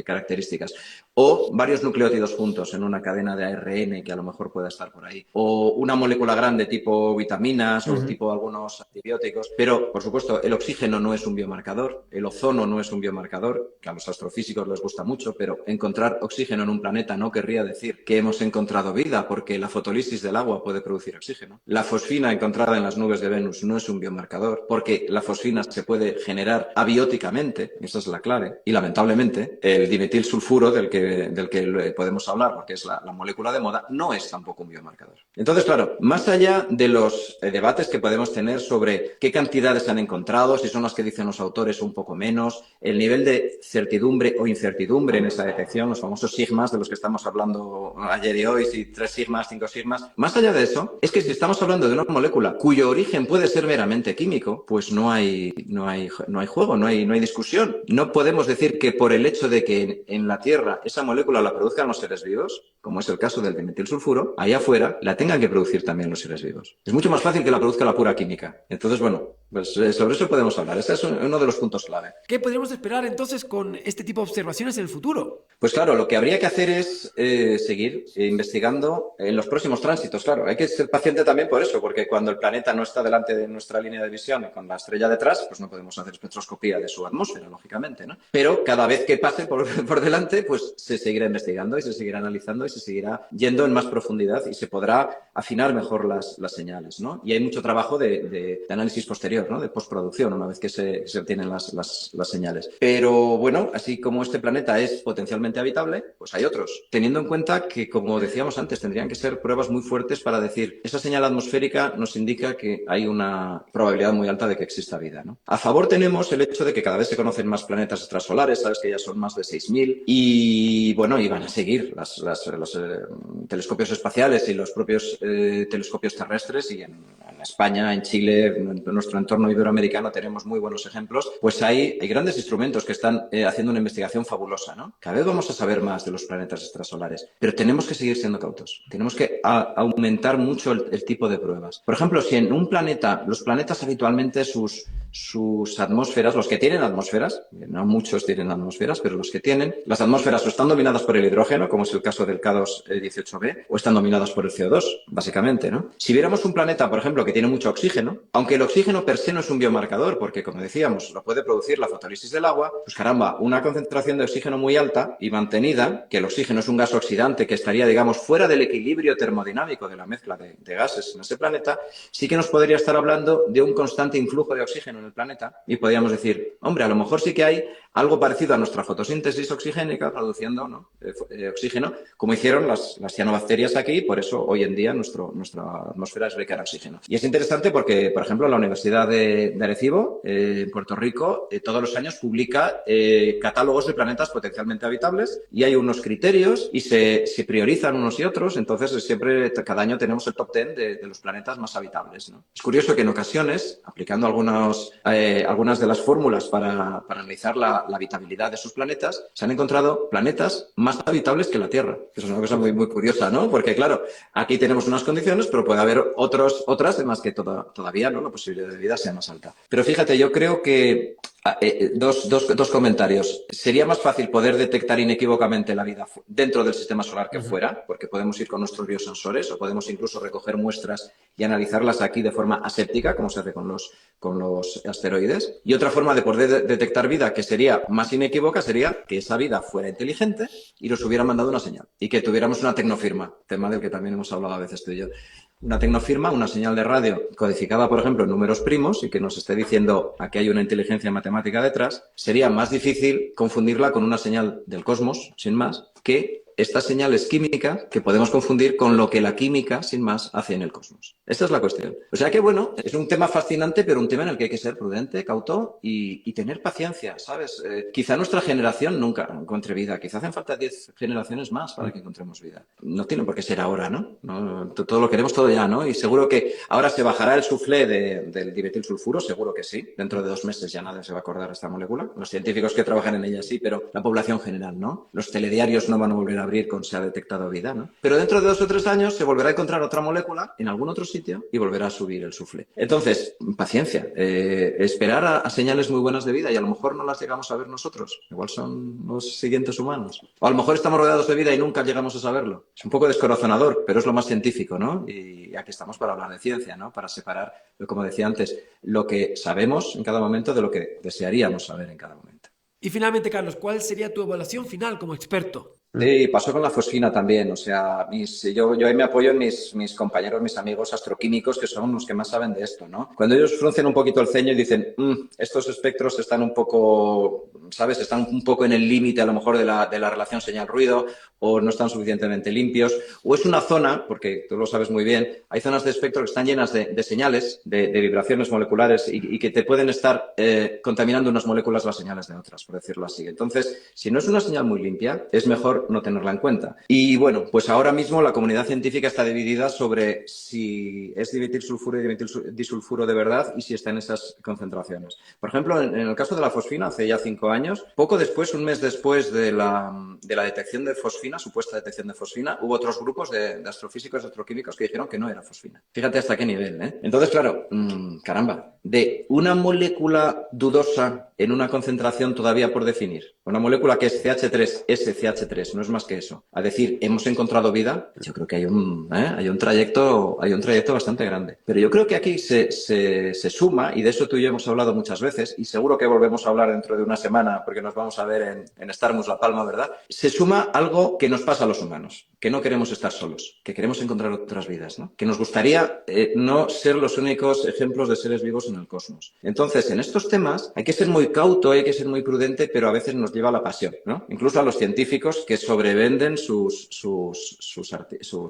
características. O varios nucleótidos juntos en una cadena de ARN que a lo mejor pueda estar por ahí. O una molécula grande tipo vitaminas o tipo algunos antibióticos. Pero, por supuesto, el oxígeno no es un biomarcador, el ozono no es un biomarcador, que a los astrofísicos les gusta mucho, pero encontrar oxígeno en un planeta no querría decir que hemos encontrado vida, porque la fotólisis del agua puede producir oxígeno. La fosfina encontrada en las nubes de Venus no es un biomarcador, porque la fosfina se puede generar abióticamente, esa es la clave, y lamentablemente el dimetilsulfuro del que podemos hablar, porque es la molécula de moda, no es tampoco un biomarcador. Entonces, claro, más allá de los debates que podemos tener sobre qué cantidades se han encontrado, si son las que dicen los autores o un poco menos, el nivel de certidumbre o incertidumbre en esa detección, los famosos sigmas de los que estamos hablando ayer y hoy, si 3 sigmas, 5 sigmas, más allá de eso, es que si estamos hablando de una molécula cuyo origen puede ser meramente químico, pues no hay juego, no hay discusión. No podemos decir que por el hecho de que en la Tierra esa molécula la produzcan los seres vivos, como es el caso del dimetilsulfuro, allá afuera la tengan que producir también los seres vivos. Es mucho más fácil que la produzca la pura química. Entonces, bueno, pues sobre eso podemos hablar. Este es uno de los puntos clave. ¿Qué podríamos esperar entonces con este tipo de observaciones en el futuro? Pues claro, lo que habría que hacer es seguir investigando en los próximos tránsitos. Claro, hay que ser paciente también por eso, porque cuando el planeta no está delante de nuestra línea de visión y con la estrella detrás, pues no podemos hacer espectroscopía de su atmósfera, lógicamente, ¿no? Pero cada vez que pase por delante, pues se seguirá investigando y se seguirá analizando y se seguirá yendo en más profundidad y se podrá afinar mejor las señales, ¿no? Y hay mucho trabajo de análisis posterior, ¿no? De postproducción, una vez que se obtienen las señales. Pero bueno, así como este planeta es potencialmente habitable, pues hay otros. Teniendo en cuenta que, como decíamos antes, tendrían que ser pruebas muy fuertes para decir, esa señal atmosférica nos indica que hay una probabilidad muy alta de que exista vida, ¿no? A favor tenemos el hecho de que cada vez se conocen más planetas extrasolares, sabes que ya son más de 6.000 y bueno, y van a seguir los telescopios espaciales y los propios telescopios terrestres y en España, en Chile, en nuestro entorno iberoamericano tenemos muy buenos ejemplos, pues hay grandes instrumentos que están haciendo una investigación fabulosa, ¿no? Cada vez vamos a saber más de los planetas extrasolares, pero tenemos que seguir siendo cautos. Tenemos que aumentar mucho el tipo de pruebas. Por ejemplo, si en un planeta, los planetas habitualmente sus atmósferas, los que tienen atmósferas, no muchos tienen atmósferas, pero los que tienen, las atmósferas o están dominadas por el hidrógeno, como es el caso del K2-18b, o están dominadas por el CO2, básicamente, ¿no? Si viéramos un planeta, por ejemplo, que tiene mucho oxígeno, aunque el oxígeno per se no es un biomarcador, porque, como decíamos, lo puede producir la fotólisis del agua, pues caramba, una concentración de oxígeno muy alta y mantenida, que el oxígeno es un gas oxidante que estaría, digamos, fuera del equilibrio termodinámico de la mezcla de gases en ese planeta, sí que nos podría estar hablando de un constante influjo de oxígeno en el planeta y podríamos decir, hombre, a lo mejor sí que hay algo parecido a nuestra fotosíntesis oxigénica produciendo, ¿no? Oxígeno, como hicieron las cianobacterias aquí, y por eso hoy en día nuestra atmósfera es rica en oxígeno. Y es interesante porque, por ejemplo, la Universidad de Arecibo, en Puerto Rico, todos los años publica catálogos de planetas potencialmente habitables y hay unos criterios y se priorizan unos y otros, entonces siempre, cada año tenemos el top 10 de los planetas más habitables, ¿no? Es curioso que en ocasiones, aplicando algunas de las fórmulas para analizar la habitabilidad de sus planetas, se han encontrado planetas más habitables que la Tierra. Eso es una cosa muy, muy curiosa, ¿no? Porque, claro, aquí tenemos unas condiciones, pero puede haber otras en las que todavía, ¿no?, la posibilidad de vida sea más alta. Pero fíjate, yo creo que dos comentarios. Sería más fácil poder detectar inequívocamente la vida dentro del sistema solar que fuera, porque podemos ir con nuestros biosensores o podemos incluso recoger muestras y analizarlas aquí de forma aséptica, como se hace con los asteroides. Y otra forma de poder detectar vida que sería más inequívoca sería que esa vida fuera inteligente y nos hubiera mandado una señal y que tuviéramos una tecnofirma, tema del que también hemos hablado a veces tú y yo. Una tecnofirma, una señal de radio codificada, por ejemplo, en números primos y que nos esté diciendo aquí hay una inteligencia matemática detrás, sería más difícil confundirla con una señal del cosmos, sin más, que esta señal es química que podemos confundir con lo que la química, sin más, hace en el cosmos. Esta es la cuestión. O sea que, bueno, es un tema fascinante, pero un tema en el que hay que ser prudente, cauto y tener paciencia, ¿sabes? Quizá nuestra generación nunca encuentre vida. Quizá hacen falta 10 generaciones más para que encontremos vida. No tiene por qué ser ahora, ¿no? Todo lo queremos todo ya, ¿no? Y seguro que ahora se bajará el suflé del dimetilsulfuro, seguro que sí. Dentro de 2 meses ya nadie se va a acordar de esta molécula. Los científicos que trabajan en ella sí, pero la población general, ¿no? Los telediarios no van a volver a abrir con se ha detectado vida, ¿no? Pero dentro de 2 o 3 años se volverá a encontrar otra molécula en algún otro sitio y volverá a subir el suflé. Entonces, paciencia. Esperar a señales muy buenas de vida y a lo mejor no las llegamos a ver nosotros. Igual son los siguientes humanos. O a lo mejor estamos rodeados de vida y nunca llegamos a saberlo. Es un poco descorazonador, pero es lo más científico, ¿no? Y aquí estamos para hablar de ciencia, ¿no? Para separar, como decía antes, lo que sabemos en cada momento de lo que desearíamos saber en cada momento. Y finalmente, Carlos, ¿cuál sería tu evaluación final como experto? Sí, pasó con la fosfina también. O sea, yo ahí me apoyo en mis compañeros, mis amigos astroquímicos, que son los que más saben de esto, ¿no? Cuando ellos fruncen un poquito el ceño y dicen, estos espectros están un poco, ¿sabes? Están un poco en el límite a lo mejor de la relación señal-ruido, o no están suficientemente limpios, o es una zona, porque tú lo sabes muy bien, hay zonas de espectro que están llenas de señales, de vibraciones moleculares y que te pueden estar contaminando unas moléculas las señales de otras, por decirlo así. Entonces, si no es una señal muy limpia, es mejor no tenerla en cuenta. Y bueno, pues ahora mismo la comunidad científica está dividida sobre si es dimetilsulfuro y dimetildisulfuro de verdad y si está en esas concentraciones. Por ejemplo, en el caso de la fosfina, hace ya 5 años, poco después, un mes después de la detección de fosfina, supuesta detección de fosfina, hubo otros grupos de astrofísicos y astroquímicos que dijeron que no era fosfina. Fíjate hasta qué nivel, ¿eh? Entonces, claro, caramba, de una molécula dudosa en una concentración todavía por definir, una molécula que es CH3, no es más que eso, a decir, hemos encontrado vida, yo creo que hay un trayecto bastante grande. Pero yo creo que aquí se suma, y de eso tú y yo hemos hablado muchas veces, y seguro que volvemos a hablar dentro de una semana, porque nos vamos a ver en Starmus La Palma, ¿verdad? Se suma algo que nos pasa a los humanos, que no queremos estar solos, que queremos encontrar otras vidas, ¿no? Que nos gustaría no ser los únicos ejemplos de seres vivos en el cosmos. Entonces, en estos temas hay que ser muy cauto, hay que ser muy prudente, pero a veces nos lleva a la pasión, ¿no? Incluso a los científicos que sobrevenden sus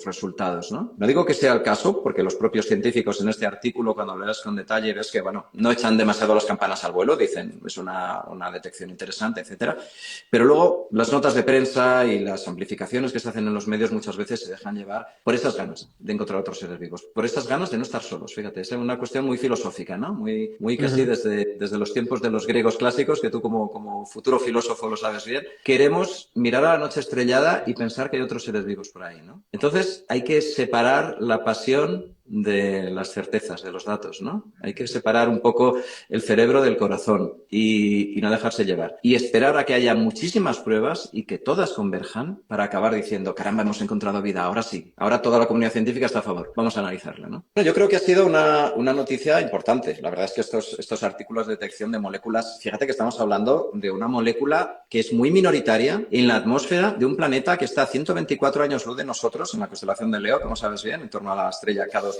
resultados, ¿no? No digo que sea el caso, porque los propios científicos en este artículo, cuando leas con detalle, ves que, bueno, no echan demasiado las campanas al vuelo, dicen, es una detección interesante, etcétera. Pero luego, las notas de prensa y las amplificaciones que se hacen en los medios muchas veces se dejan llevar por esas ganas de encontrar otros seres vivos, por estas ganas de no estar solos. Fíjate, es una cuestión muy filosófica, ¿no? Muy casi desde los tiempos de los griegos clásicos, que tú como futuro filósofo lo sabes bien, queremos mirar a la noche estrellada y pensar que hay otros seres vivos por ahí, ¿no? Entonces, hay que separar la pasión de las certezas, de los datos, ¿no? Hay que separar un poco el cerebro del corazón y no dejarse llevar. Y esperar a que haya muchísimas pruebas y que todas converjan para acabar diciendo, caramba, hemos encontrado vida, ahora sí. Ahora toda la comunidad científica está a favor. Vamos a analizarla, ¿no? Bueno, yo creo que ha sido una noticia importante. La verdad es que estos artículos de detección de moléculas, fíjate que estamos hablando de una molécula que es muy minoritaria en la atmósfera de un planeta que está a 124 años luz de nosotros, en la constelación de Leo, como sabes bien, en torno a la estrella K218.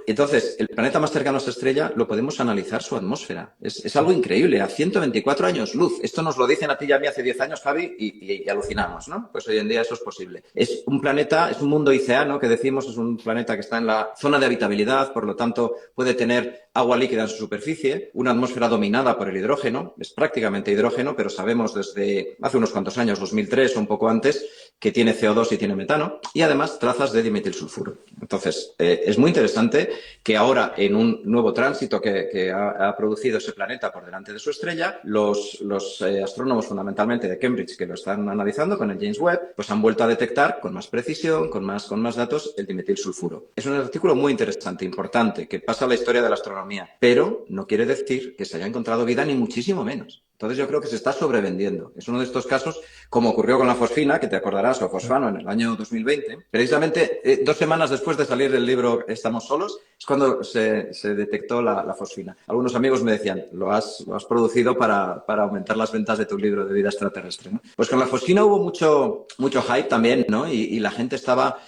Entonces, el planeta más cercano a esta estrella lo podemos analizar su atmósfera. Es algo increíble, a 124 años luz. Esto nos lo dicen a ti y a mí hace 10 años, Javi, y alucinamos, ¿no? Pues hoy en día eso es posible. Es un planeta, es un mundo iceano, que decimos, es un planeta que está en la zona de habitabilidad, por lo tanto puede tener agua líquida en su superficie, una atmósfera dominada por el hidrógeno, es prácticamente hidrógeno, pero sabemos desde hace unos cuantos años, 2003 o un poco antes, que tiene CO2 y tiene metano, y además trazas de dimetilsulfuro. Entonces, es muy interesante que ahora, en un nuevo tránsito que ha producido ese planeta por delante de su estrella, los astrónomos fundamentalmente de Cambridge, que lo están analizando con el James Webb, pues han vuelto a detectar con más precisión, con más datos, el dimetilsulfuro. Es un artículo muy interesante, importante, que pasa a la historia de la astronomía, pero no quiere decir que se haya encontrado vida, ni muchísimo menos. Entonces yo creo que se está sobrevendiendo. Es uno de estos casos, como ocurrió con la fosfina, que te acordarás, o fosfano, en el año 2020. Precisamente 2 semanas después de salir el libro Estamos solos, es cuando se detectó la fosfina. Algunos amigos me decían, lo has producido para aumentar las ventas de tu libro de vida extraterrestre, ¿no? Pues con la fosfina hubo mucho hype también, ¿no? Y la gente estaba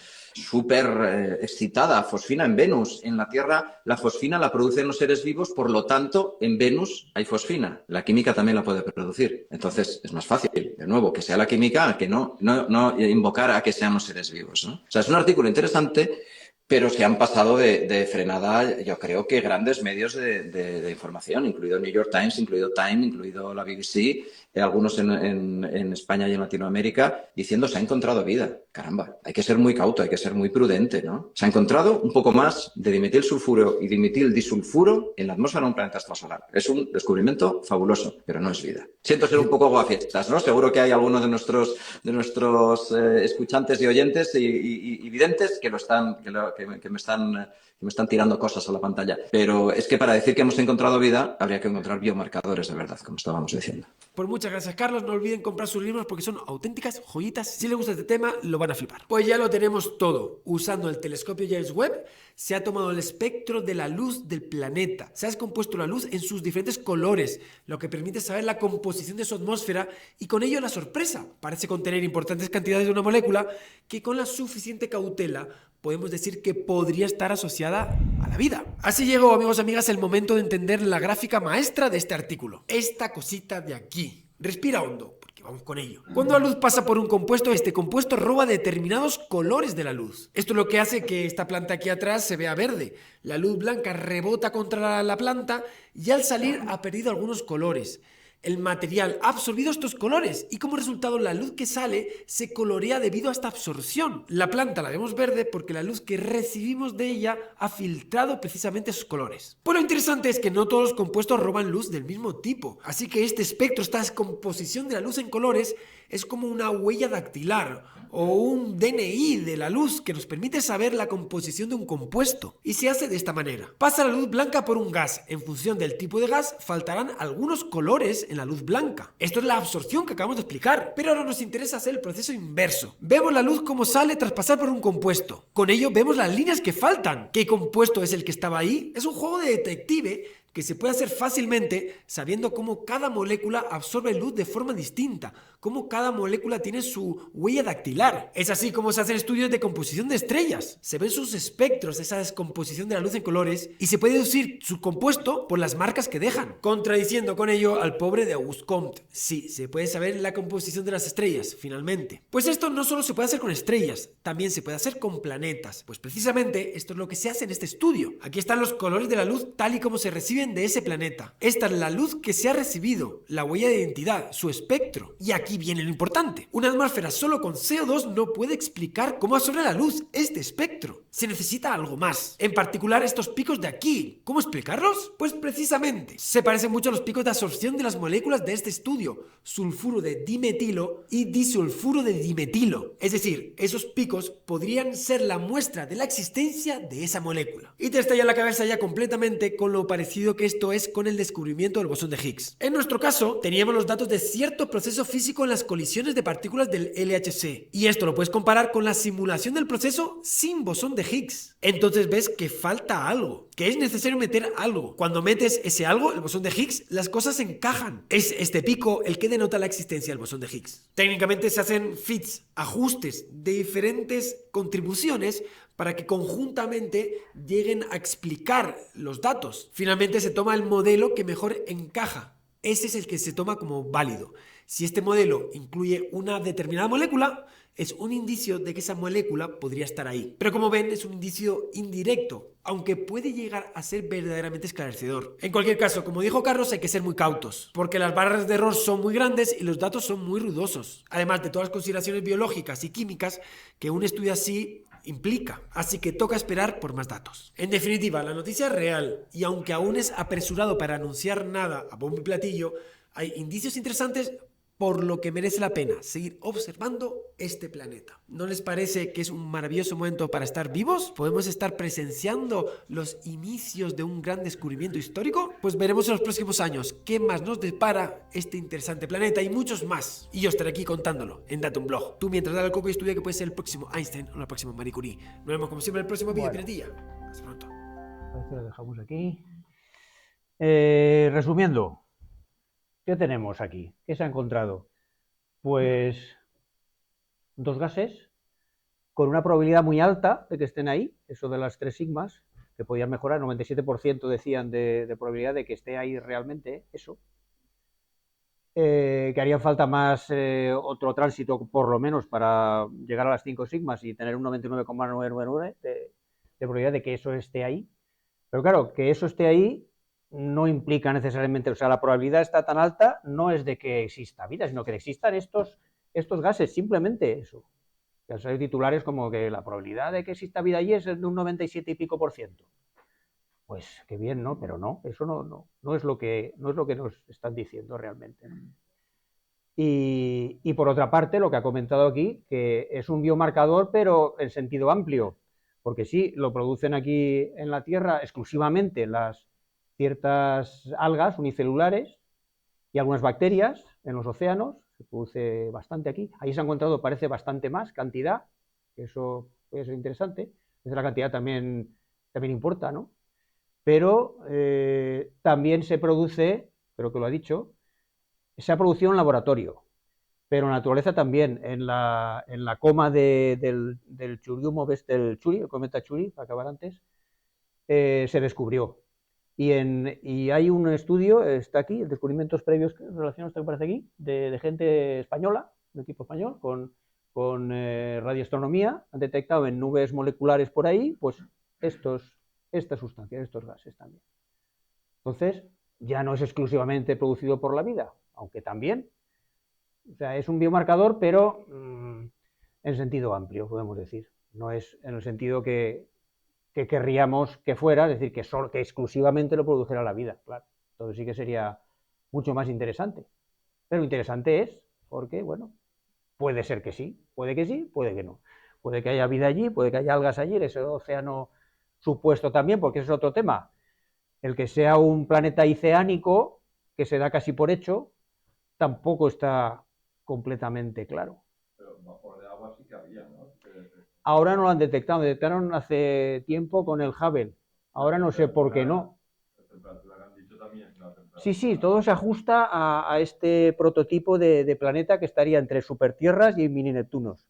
súper excitada, fosfina en Venus. En la Tierra la fosfina la producen los seres vivos, por lo tanto en Venus hay fosfina. La química también la puede producir. Entonces es más fácil, de nuevo, que sea la química que no invocar a que sean los seres vivos, ¿no? O sea, es un artículo interesante, pero se han pasado de frenada, yo creo que grandes medios de información, incluido New York Times, incluido Time, incluido la BBC, algunos en España y en Latinoamérica, diciendo se ha encontrado vida. Caramba, hay que ser muy cauto, hay que ser muy prudente, ¿no? Se ha encontrado un poco más de dimetilsulfuro y dimetildisulfuro en la atmósfera de un planeta extrasolar. Es un descubrimiento fabuloso, pero no es vida. Siento ser un poco guafiestas, ¿no? Seguro que hay algunos de nuestros escuchantes y oyentes y videntes que me están tirando cosas a la pantalla. Pero es que para decir que hemos encontrado vida, habría que encontrar biomarcadores de verdad, como estábamos diciendo. Pues muchas gracias, Carlos. No olviden comprar sus libros porque son auténticas joyitas. Si les gusta este tema, lo van a flipar. Pues ya lo tenemos todo. Usando el telescopio James Webb, se ha tomado el espectro de la luz del planeta. Se ha descompuesto la luz en sus diferentes colores, lo que permite saber la composición de su atmósfera y con ello la sorpresa. Parece contener importantes cantidades de una molécula que con la suficiente cautela podemos decir que podría estar asociada a la vida. Así llegó, amigos y amigas, el momento de entender la gráfica maestra de este artículo. Esta cosita de aquí. Respira hondo, porque vamos con ello. Cuando la luz pasa por un compuesto, este compuesto roba determinados colores de la luz. Esto es lo que hace que esta planta aquí atrás se vea verde. La luz blanca rebota contra la planta y al salir ha perdido algunos colores. El material ha absorbido estos colores y como resultado la luz que sale se colorea debido a esta absorción. La planta la vemos verde porque la luz que recibimos de ella ha filtrado precisamente esos colores. Pues lo interesante es que no todos los compuestos roban luz del mismo tipo, así que este espectro, esta descomposición de la luz en colores, es como una huella dactilar o un DNI de la luz que nos permite saber la composición de un compuesto. Y se hace de esta manera. Pasa la luz blanca por un gas. En función del tipo de gas, faltarán algunos colores en la luz blanca. Esto es la absorción que acabamos de explicar. Pero ahora nos interesa hacer el proceso inverso. Vemos la luz como sale tras pasar por un compuesto. Con ello vemos las líneas que faltan. ¿Qué compuesto es el que estaba ahí? Es un juego de detective que se puede hacer fácilmente sabiendo cómo cada molécula absorbe luz de forma distinta, cómo cada molécula tiene su huella dactilar. Es así como se hacen estudios de composición de estrellas. Se ven sus espectros, esa descomposición de la luz en colores, y se puede deducir su compuesto por las marcas que dejan, contradiciendo con ello al pobre de Auguste Comte. Sí, se puede saber la composición de las estrellas, finalmente. Pues esto no solo se puede hacer con estrellas, también se puede hacer con planetas. Pues precisamente esto es lo que se hace en este estudio. Aquí están los colores de la luz tal y como se reciben de ese planeta. Esta es la luz que se ha recibido, la huella de identidad, su espectro. Y aquí viene lo importante. Una atmósfera solo con CO2 no puede explicar cómo absorbe la luz, este espectro. Se necesita algo más. En particular estos picos de aquí. ¿Cómo explicarlos? Pues precisamente. Se parecen mucho a los picos de absorción de las moléculas de este estudio. Sulfuro de dimetilo y disulfuro de dimetilo. Es decir, esos picos podrían ser la muestra de la existencia de esa molécula. Y te estalla la cabeza ya completamente con lo parecido que esto es con el descubrimiento del bosón de Higgs. En nuestro caso, teníamos los datos de cierto proceso físico en las colisiones de partículas del LHC. Y esto lo puedes comparar con la simulación del proceso sin bosón de Higgs. Entonces ves que falta algo, que es necesario meter algo. Cuando metes ese algo, el bosón de Higgs, las cosas encajan. Es este pico el que denota la existencia del bosón de Higgs. Técnicamente se hacen fits, ajustes de diferentes contribuciones para que conjuntamente lleguen a explicar los datos. Finalmente se toma el modelo que mejor encaja. Ese es el que se toma como válido. Si este modelo incluye una determinada molécula, es un indicio de que esa molécula podría estar ahí. Pero como ven, es un indicio indirecto, aunque puede llegar a ser verdaderamente esclarecedor. En cualquier caso, como dijo Carlos, hay que ser muy cautos, porque las barras de error son muy grandes y los datos son muy ruidosos, además de todas las consideraciones biológicas y químicas que un estudio así implica, así que toca esperar por más datos. En definitiva, la noticia es real y aunque aún es apresurado para anunciar nada a bombo y platillo, hay indicios interesantes por lo que merece la pena seguir observando este planeta. ¿No les parece que es un maravilloso momento para estar vivos? ¿Podemos estar presenciando los inicios de un gran descubrimiento histórico? Pues veremos en los próximos años qué más nos depara este interesante planeta y muchos más. Y yo estaré aquí contándolo en Datum Blog. Tú mientras dale al coco y estudia que puede ser el próximo Einstein o la próxima Marie Curie. Nos vemos como siempre en el próximo vídeo, piratilla. Hasta pronto. Parece que lo dejamos aquí. Resumiendo, ¿qué tenemos aquí? ¿Qué se ha encontrado? Pues dos gases con una probabilidad muy alta de que estén ahí, eso de las 3 sigmas, que podían mejorar, 97% decían de probabilidad de que esté ahí realmente eso, que harían falta más otro tránsito, por lo menos, para llegar a las 5 sigmas y tener un 99,999 de probabilidad de que eso esté ahí. Pero claro, que eso esté ahí no implica necesariamente, o sea, la probabilidad está tan alta, no es de que exista vida, sino que existan estos gases, simplemente eso. Que al ser titulares como que la probabilidad de que exista vida allí es de un 97 y pico por ciento. Pues qué bien, ¿no? Pero no, eso no es lo que nos están diciendo realmente. Y por otra parte, lo que ha comentado aquí, que es un biomarcador, pero en sentido amplio, porque sí, lo producen aquí en la Tierra exclusivamente las ciertas algas unicelulares y algunas bacterias en los océanos, se produce bastante aquí. Ahí se ha encontrado, parece, bastante más cantidad, eso puede ser interesante. La cantidad también importa, ¿no? Pero también se produce, creo que lo ha dicho, se ha producido en laboratorio, pero en la naturaleza también, en la coma del Churyumov, del Chury, el cometa Chury, para acabar antes, se descubrió. Y hay un estudio, está aquí, descubrimientos previos relacionados, que aparece aquí, de gente española, de equipo español, con radioastronomía, han detectado en nubes moleculares por ahí, pues estas sustancias, estos gases también. Entonces, ya no es exclusivamente producido por la vida, aunque también. O sea, es un biomarcador, pero en sentido amplio, podemos decir. No es en el sentido que querríamos que fuera, es decir, que exclusivamente lo produjera la vida, claro. Entonces sí que sería mucho más interesante. Pero interesante es porque, bueno, puede ser que sí, puede que no. Puede que haya vida allí, puede que haya algas allí, ese océano supuesto también, porque ese es otro tema. El que sea un planeta oceánico, que se da casi por hecho, tampoco está completamente claro. Pero bajo de agua sí que había, ¿no? Ahora no lo han detectado, detectaron hace tiempo con el Hubble. Ahora no sé por qué no. La temperatura que han dicho también es una temperatura. Sí, todo se ajusta a este prototipo de planeta que estaría entre supertierras y mini Neptunos.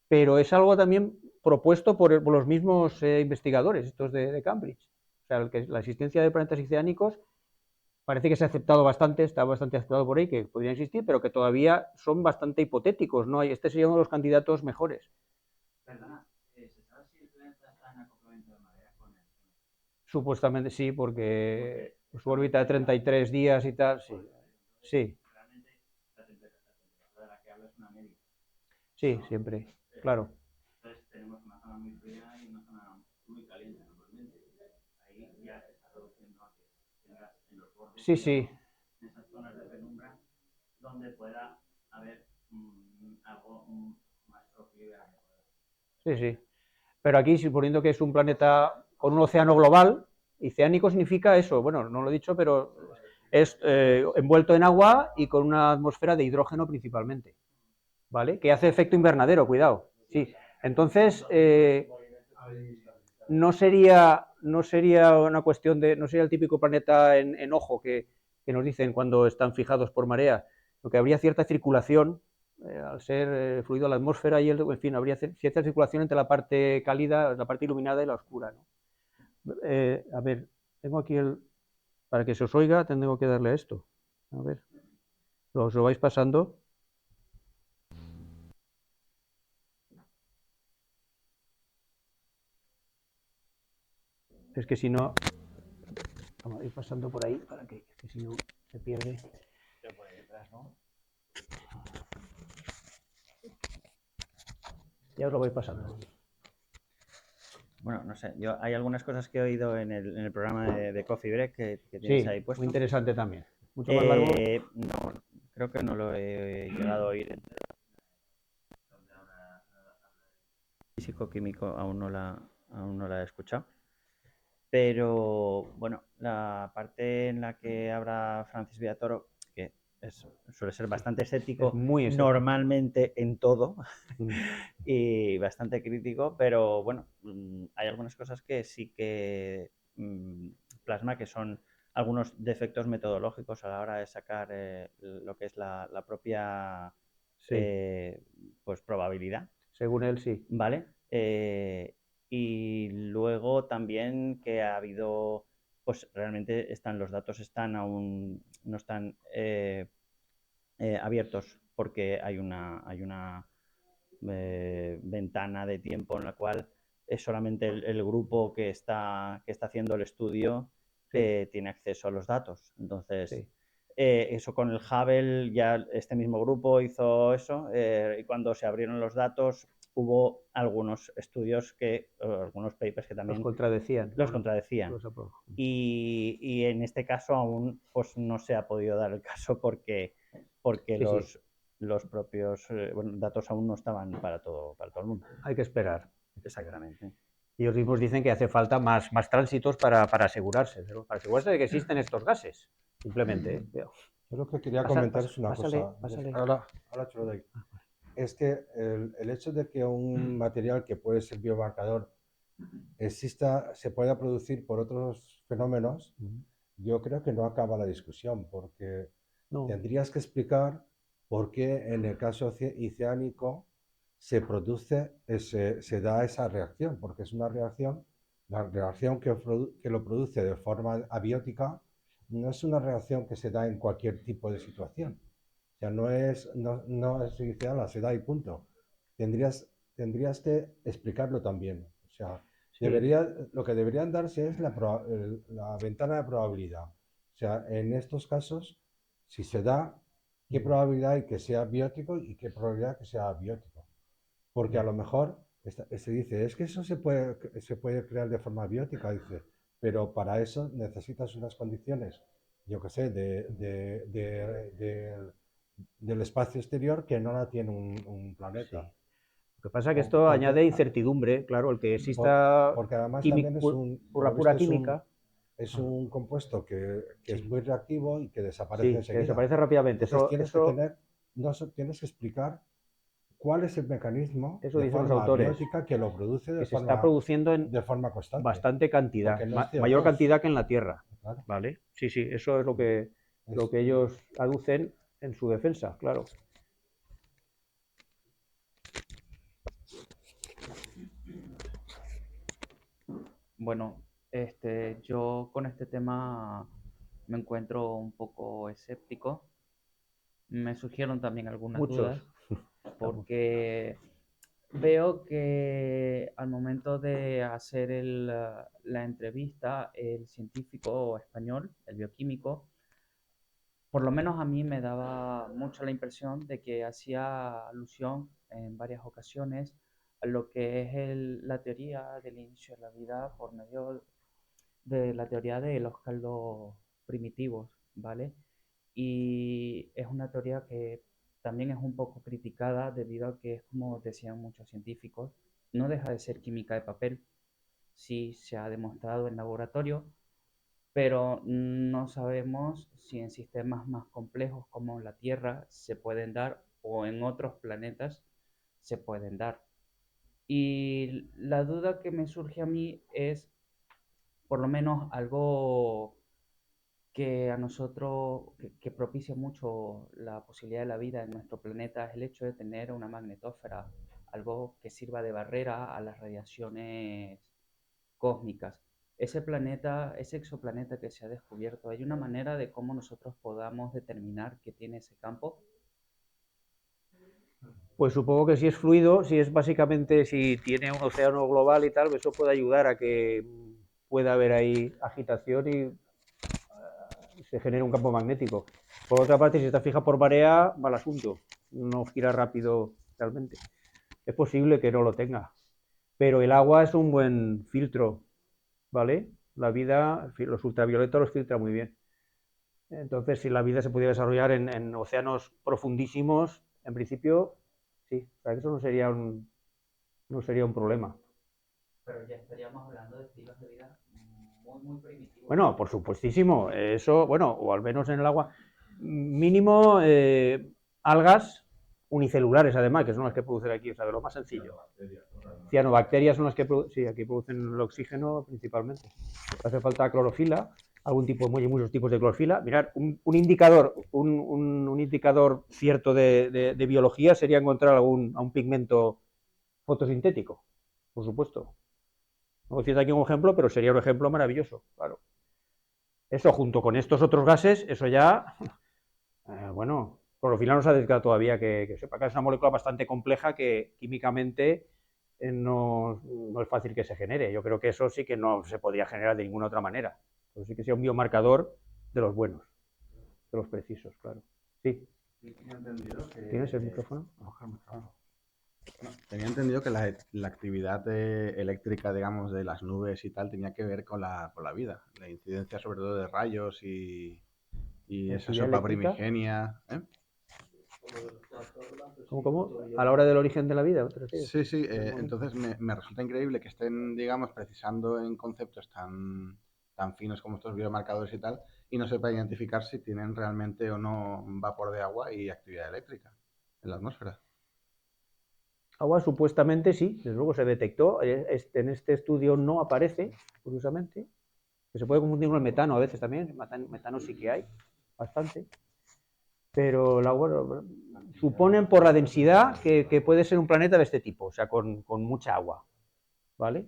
Pero es algo también propuesto por los mismos investigadores, estos de Cambridge. O sea, la existencia de planetas oceánicos parece que se ha aceptado bastante, está bastante aceptado por ahí, que podrían existir, pero que todavía son bastante hipotéticos, ¿no? Este sería uno de los candidatos mejores. Perdona, ¿se sabe si el planeta está en acoplamiento de marea con él? Supuestamente sí, porque su órbita de 33 días y tal, sí. Sí. Realmente la temperatura de la que habla es una media. Sí, siempre, claro. Entonces tenemos una zona muy fría y una zona muy caliente normalmente. Ahí ya se está reduciendo a que tengas en los bordes, Sí. en esas zonas de penumbra, donde pueda haber algo más proclive a mejorar. Sí. Pero aquí, suponiendo que es un planeta con un océano global, oceánico significa eso, bueno, no lo he dicho, pero es envuelto en agua y con una atmósfera de hidrógeno principalmente, ¿vale? Que hace efecto invernadero, cuidado. Sí. Entonces, no sería una cuestión de, no sería el típico planeta en ojo que nos dicen cuando están fijados por marea, lo que habría cierta circulación, al ser fluido la atmósfera y en fin, habría cierta circulación entre la parte cálida, la parte iluminada y la oscura, ¿no? A ver, tengo aquí para que se os oiga, tengo que darle a esto. A ver, os lo vais pasando. Es que si no, vamos a ir pasando por ahí para que si no se pierde. Por ahí detrás, ¿no? Ya os lo voy pasando. Bueno, no sé, hay algunas cosas que he oído en el programa de Coffee Break que tienes ahí puesto. Muy interesante también. Mucho más largo. No, creo que no lo he llegado a oír. Físico-químico aún no la he escuchado. Pero bueno, la parte en la que habla Francis Villatoro, que suele ser bastante escéptico, muy escéptico normalmente en todo y bastante crítico, pero bueno, hay algunas cosas que sí que plasma que son algunos defectos metodológicos a la hora de sacar lo que es la propia pues probabilidad. Según él, sí. ¿vale? Y luego también que ha habido, pues realmente los datos no están abiertos porque hay una ventana de tiempo en la cual es solamente el grupo que está haciendo el estudio tiene acceso a los datos. Entonces, Sí. eso con el Hubble, ya este mismo grupo hizo eso, y cuando se abrieron los datos hubo algunos estudios algunos papers que también Los contradecían. los contradecían. Los aprobó. Y en este caso aún pues no se ha podido dar el caso porque Sí. los propios datos aún no estaban para todo el mundo. Hay que esperar. Exactamente. Y ellos mismos dicen que hace falta más tránsitos para asegurarse, ¿no? Para asegurarse de que existen estos gases, simplemente. Yo lo que quería Pasa- comentar pasa- es una pásale, cosa. pásale. Ahora te lo doy. Es que el hecho de que un material que puede ser biomarcador se pueda producir por otros fenómenos, yo creo que no acaba la discusión, porque No. tendrías que explicar por qué en el caso oceánico se da esa reacción, porque es una reacción, la reacción que lo produce de forma abiótica no es una reacción que se da en cualquier tipo de situación. O sea, no es se da y punto. Tendrías que explicarlo también. O sea, Sí. lo que deberían darse es la ventana de probabilidad. O sea, en estos casos, si se da, ¿qué probabilidad hay que sea biótico y qué probabilidad que sea abiótico? Porque a lo mejor se dice, es que eso se puede crear de forma biótica, dice, pero para eso necesitas unas condiciones, yo qué sé, del espacio exterior que no la tiene un planeta. Sí. Lo que pasa es que esto añade incertidumbre, claro, el que exista porque además químico, también por la lo pura visto, química. es un compuesto que Sí. es muy reactivo y que desaparece Sí, enseguida. que desaparece rápidamente. Entonces tienes que explicar cuál es el mecanismo Eso de dicen los forma autores, abiótica que lo produce que se está produciendo en de forma constante. bastante cantidad, Porque no es CO2. mayor cantidad que en la Tierra. Claro. ¿Vale? Sí, eso es lo que ellos aducen en su defensa, claro. Bueno, yo con este tema me encuentro un poco escéptico. Me surgieron también algunas Muchos. dudas porque veo que al momento de hacer la entrevista, el científico español, el bioquímico, por lo menos a mí me daba mucho la impresión de que hacía alusión en varias ocasiones a lo que es la teoría del inicio de la vida por medio de la teoría de los caldos primitivos, ¿vale? Y es una teoría que también es un poco criticada debido a que es como decían muchos científicos, no deja de ser química de papel. Sí se ha demostrado en laboratorio, pero no sabemos si en sistemas más complejos como la Tierra se pueden dar o en otros planetas se pueden dar. Y la duda que me surge a mí es, por lo menos algo que a nosotros, que propicia mucho la posibilidad de la vida en nuestro planeta, es el hecho de tener una magnetosfera, algo que sirva de barrera a las radiaciones cósmicas. Ese planeta, ese exoplaneta que se ha descubierto, ¿hay una manera de cómo nosotros podamos determinar que tiene ese campo? Pues supongo que si es fluido, si es básicamente, si tiene un océano global y tal, eso puede ayudar a que pueda haber ahí agitación y se genere un campo magnético. Por otra parte, si está fija por marea, mal asunto, no gira rápido realmente. Es posible que no lo tenga, pero el agua es un buen filtro, ¿vale? La vida, los ultravioletas los filtra muy bien. Entonces, si la vida se pudiera desarrollar en océanos profundísimos, en principio, sí, o sea, eso no sería un problema. Pero ya estaríamos hablando de estilos de vida muy primitivos. Bueno, por supuestísimo, eso, bueno, o al menos en el agua, mínimo algas unicelulares además, que son las que producen aquí, o sea, de lo más sencillo. Cianobacterias son las que sí, aquí producen el oxígeno principalmente. Hace falta clorofila, muchos tipos de clorofila. Mirad, un indicador cierto de biología sería encontrar a un pigmento fotosintético, por supuesto. No cito aquí un ejemplo, pero sería un ejemplo maravilloso, claro. Eso junto con estos otros gases, eso ya, bueno, clorofila no se ha detectado todavía que sepa que es una molécula bastante compleja que químicamente no es fácil que se genere. Yo creo que eso sí que no se podría generar de ninguna otra manera. Pero sí que sea un biomarcador de los buenos, de los precisos, claro. Sí. ¿Tienes el micrófono? Tenía entendido que la actividad eléctrica, digamos, de las nubes y tal tenía que ver con la vida, la incidencia sobre todo de rayos y esa sopa primigenia. ¿Cómo? ¿A la hora del origen de la vida? Sí, sí. Entonces me resulta increíble que estén, digamos, precisando en conceptos tan finos como estos biomarcadores y tal, y no sepa identificar si tienen realmente o no vapor de agua y actividad eléctrica en la atmósfera. Agua supuestamente sí, desde luego se detectó, en este estudio no aparece, curiosamente, que se puede confundir con el metano a veces también, metano sí que hay, bastante, pero el agua, suponen por la densidad que puede ser un planeta de este tipo, o sea, con mucha agua, ¿vale?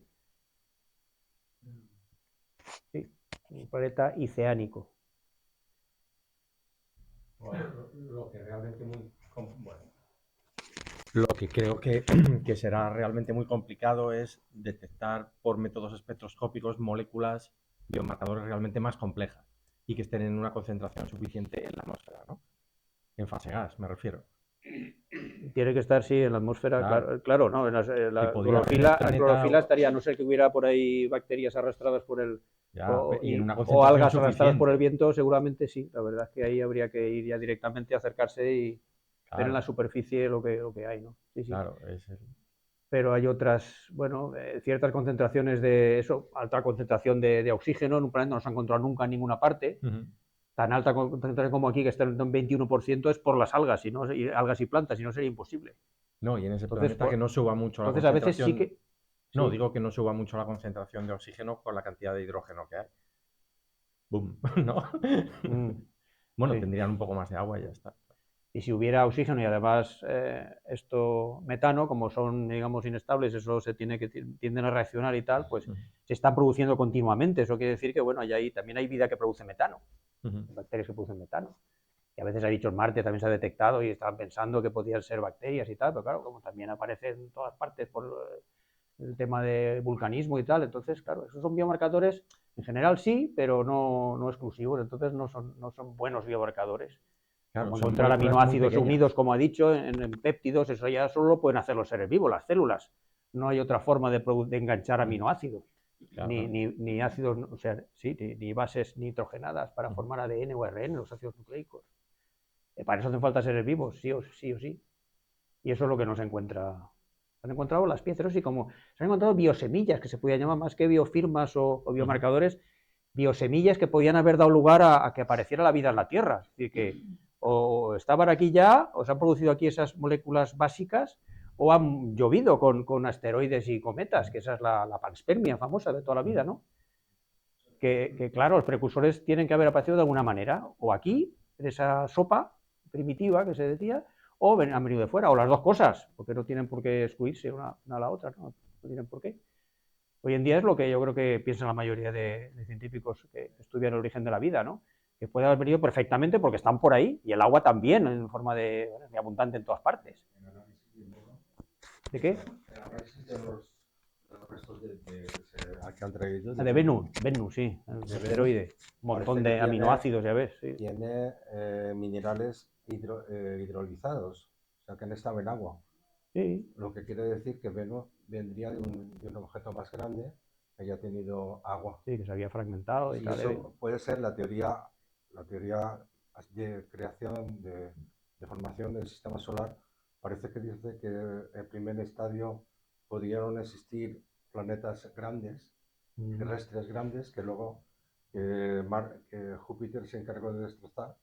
Sí, un planeta oceánico. Lo que realmente lo que creo que será realmente muy complicado es detectar por métodos espectroscópicos moléculas biomarcadores realmente más complejas y que estén en una concentración suficiente en la atmósfera, ¿no? En fase gas, me refiero. Tiene que estar, sí, en la atmósfera, claro, ¿no? La clorofila estaría, a no ser que hubiera por ahí bacterias arrastradas por el... o algas arrastradas por el viento, seguramente sí. La verdad es que ahí habría que ir ya directamente a acercarse y ver en la superficie lo que hay, ¿no? Sí, sí. Claro, pero hay otras, bueno, ciertas concentraciones de eso, alta concentración de oxígeno en un planeta no se ha encontrado nunca en ninguna parte. Tan alta concentración como aquí, que está en un 21%, es por las algas, algas y plantas, y no sería imposible. No, y en ese planeta que no suba mucho la concentración. Entonces, a veces sí que... No, digo que no suba mucho la concentración de oxígeno con la cantidad de hidrógeno que hay. ¡Bum! ¿No? Bueno, sí. Tendrían un poco más de agua y ya está. Y si hubiera oxígeno y además metano, como son, digamos, inestables, eso tienden a reaccionar y tal, pues se están produciendo continuamente. Eso quiere decir que, bueno, también hay vida que produce metano, bacterias que producen metano. Y a veces ha dicho en Marte también se ha detectado y estaban pensando que podían ser bacterias y tal, pero claro, como también aparece en todas partes por el tema de vulcanismo y tal, entonces, claro, esos son biomarcadores, en general sí, pero no exclusivos, entonces no son buenos biomarcadores. Claro, como encontrar aminoácidos unidos, como ha dicho, en péptidos, eso ya solo lo pueden hacer los seres vivos, las células. No hay otra forma de enganchar aminoácidos, claro. ni ácidos, o sea, sí, ni bases nitrogenadas para formar ADN o ARN, los ácidos nucleicos. Para eso hacen falta seres vivos, sí o sí. Y eso es lo que no se encuentra. Se han encontrado las piezas, y como se han encontrado biosemillas, que se podían llamar más que biofirmas o biomarcadores, biosemillas que podían haber dado lugar a que apareciera la vida en la Tierra. Es decir, que o estaban aquí ya, o se han producido aquí esas moléculas básicas, o han llovido con asteroides y cometas, que esa es la panspermia famosa de toda la vida, ¿no? Que claro, los precursores tienen que haber aparecido de alguna manera, o aquí, en esa sopa primitiva que se decía, o han venido de fuera, o las dos cosas, porque no tienen por qué excluirse una a la otra, no tienen por qué. Hoy en día es lo que yo creo que piensan la mayoría de científicos que estudian el origen de la vida, ¿no? Que puede haber venido perfectamente porque están por ahí, y el agua también, en forma de abundante en todas partes. ¿De qué? El análisis de los restos que han traído. De Venus, sí, el asteroide. Un montón de aminoácidos, ya ves. Sí. Tiene minerales hidrolizados, o sea que han estado en agua. Sí. Lo que quiere decir que Venus vendría de un objeto más grande que haya tenido agua. Sí, que se había fragmentado y tal. Eso puede ser la teoría de creación, de formación del sistema solar. Parece que dice que el primer estadio pudieron existir planetas grandes, terrestres grandes, que luego que Júpiter se encargó de destrozar,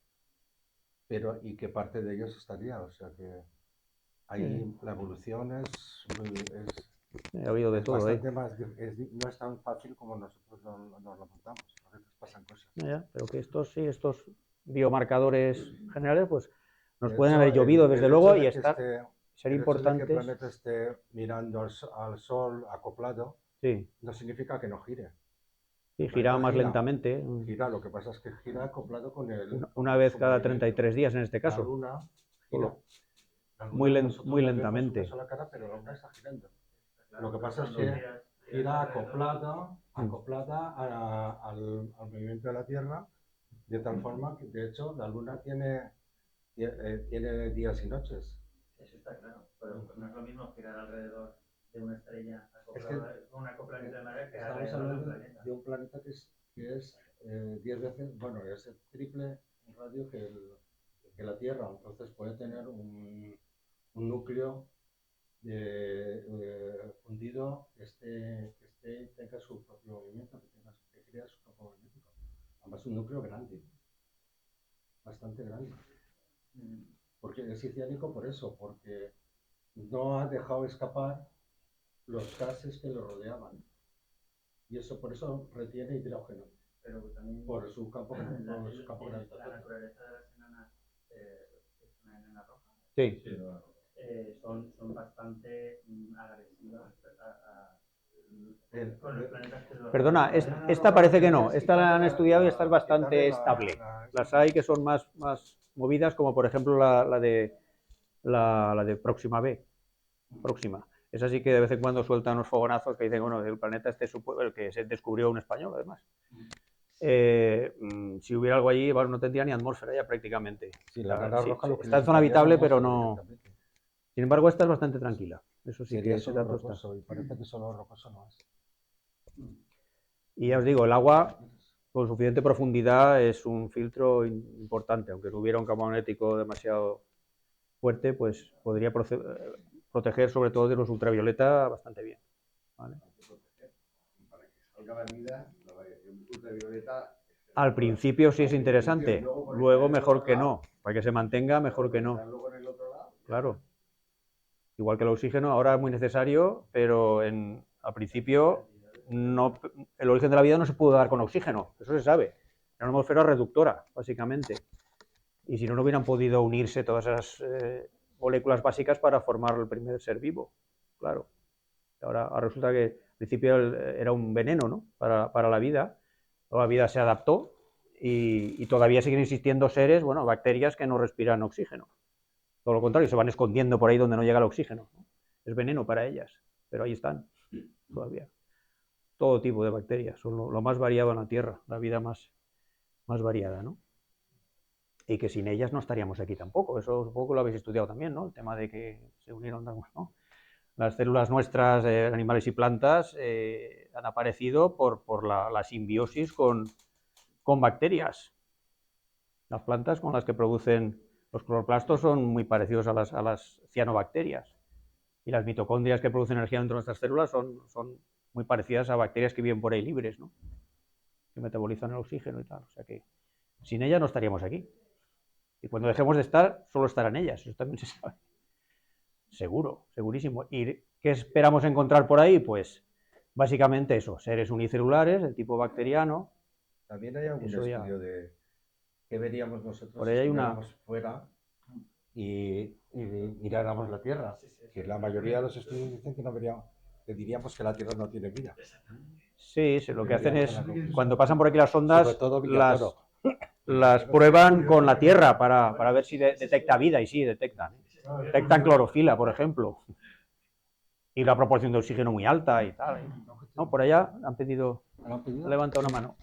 y que parte de ellos estaría, o sea que ahí la evolución ha habido de todo, bastante más, no es tan fácil como nosotros nos lo montamos, a veces pasan cosas. Pero que estos biomarcadores generales, pues nos pueden haber llovido desde luego y estar... sería el hecho de que el importante. planeta esté mirando al Sol acoplado, Sí, no significa que no gire. sí, El gira planeta más gira. lentamente. Gira, lo que pasa es que gira acoplado con Una vez su cada movimiento. 33 días en este La caso. Luna Solo. gira. La Muy Luna nosotros muy la vemos lentamente. una sola cara, pero la Luna está girando. Lo que pasa es que gira acoplada al movimiento de la Tierra, de tal forma que, de hecho, la Luna tiene días y noches. Eso está claro, pero no es lo mismo girar alrededor de una estrella acoplada planetaria que Estamos alrededor de un hablando planeta. de un planeta que es 10 veces, bueno, es el triple en radio que la Tierra, entonces puede tener un núcleo hundido que tenga su propio movimiento, que crea su propio movimiento. Además, un núcleo grande, bastante grande. Porque es isciánico por eso, porque no ha dejado escapar los gases que lo rodeaban. Y eso por eso retiene hidrógeno. Pero también por su campo gravitatorio. La naturaleza de las enanas, es una enana roja. Sí. Son bastante agresivas con los planetas que los Perdona, esta parece que no. Esta la han estudiado y esta es bastante estable. Las hay que son más movidas, como por ejemplo la de Próxima B. Próxima. Es así que de vez en cuando sueltan unos fogonazos que dicen, bueno, el planeta el que se descubrió un español, además. Si hubiera algo allí, bueno, no tendría ni atmósfera ya prácticamente. Sí, la enana roja lo que está en zona habitable, pero no. directamente. Sin embargo, esta es bastante tranquila. Eso sí Sería que solo ese dato está. rocoso, y parece que solo rocoso no es. Y ya os digo, el agua con suficiente profundidad es un filtro importante, aunque no hubiera un campo magnético demasiado fuerte, pues podría proteger sobre todo de los ultravioleta bastante bien. ¿Vale? Para que salga la vida, la radiación ultravioleta. Al principio sí es interesante, luego mejor que no. Para que se mantenga, mejor que no. Claro. Igual que el oxígeno, ahora es muy necesario, pero al principio el origen de la vida no se pudo dar con oxígeno, eso se sabe. Era una atmósfera reductora, básicamente. Y si no, no hubieran podido unirse todas esas moléculas básicas para formar el primer ser vivo. Claro. Ahora resulta que al principio era un veneno, ¿no? para la vida. La vida se adaptó y todavía siguen existiendo seres, bueno, bacterias que no respiran oxígeno. Todo lo contrario, se van escondiendo por ahí donde no llega el oxígeno, ¿no? Es veneno para ellas, pero ahí están todavía. Todo tipo de bacterias, son lo más variado en la Tierra, la vida más variada, ¿no? Y que sin ellas no estaríamos aquí tampoco, eso supongo que lo habéis estudiado también, ¿no? El tema de que se unieron, ¿no? Las células nuestras, de animales y plantas, han aparecido por la simbiosis con bacterias. Las plantas con las que producen los cloroplastos son muy parecidos a las cianobacterias. Y las mitocondrias que producen energía dentro de nuestras células son muy parecidas a bacterias que viven por ahí libres, ¿no? Que metabolizan el oxígeno y tal. O sea que sin ellas no estaríamos aquí. Y cuando dejemos de estar, solo estarán ellas. Eso también se sabe. Seguro, segurísimo. ¿Y qué esperamos encontrar por ahí? Pues básicamente eso, seres unicelulares, de tipo bacteriano. También hay algún estudio de qué veríamos nosotros por ahí hay si estuviéramos fuera y miráramos la Tierra. Que la mayoría de los estudios dicen que no veríamos, que diríamos que la Tierra no tiene vida. Sí, lo que hacen es, cuando pasan por aquí las ondas, todo las prueban con la Tierra para ver si detecta vida, y sí, detectan. Detectan clorofila, por ejemplo, y la proporción de oxígeno muy alta y tal. No, por allá han pedido, levanta una mano.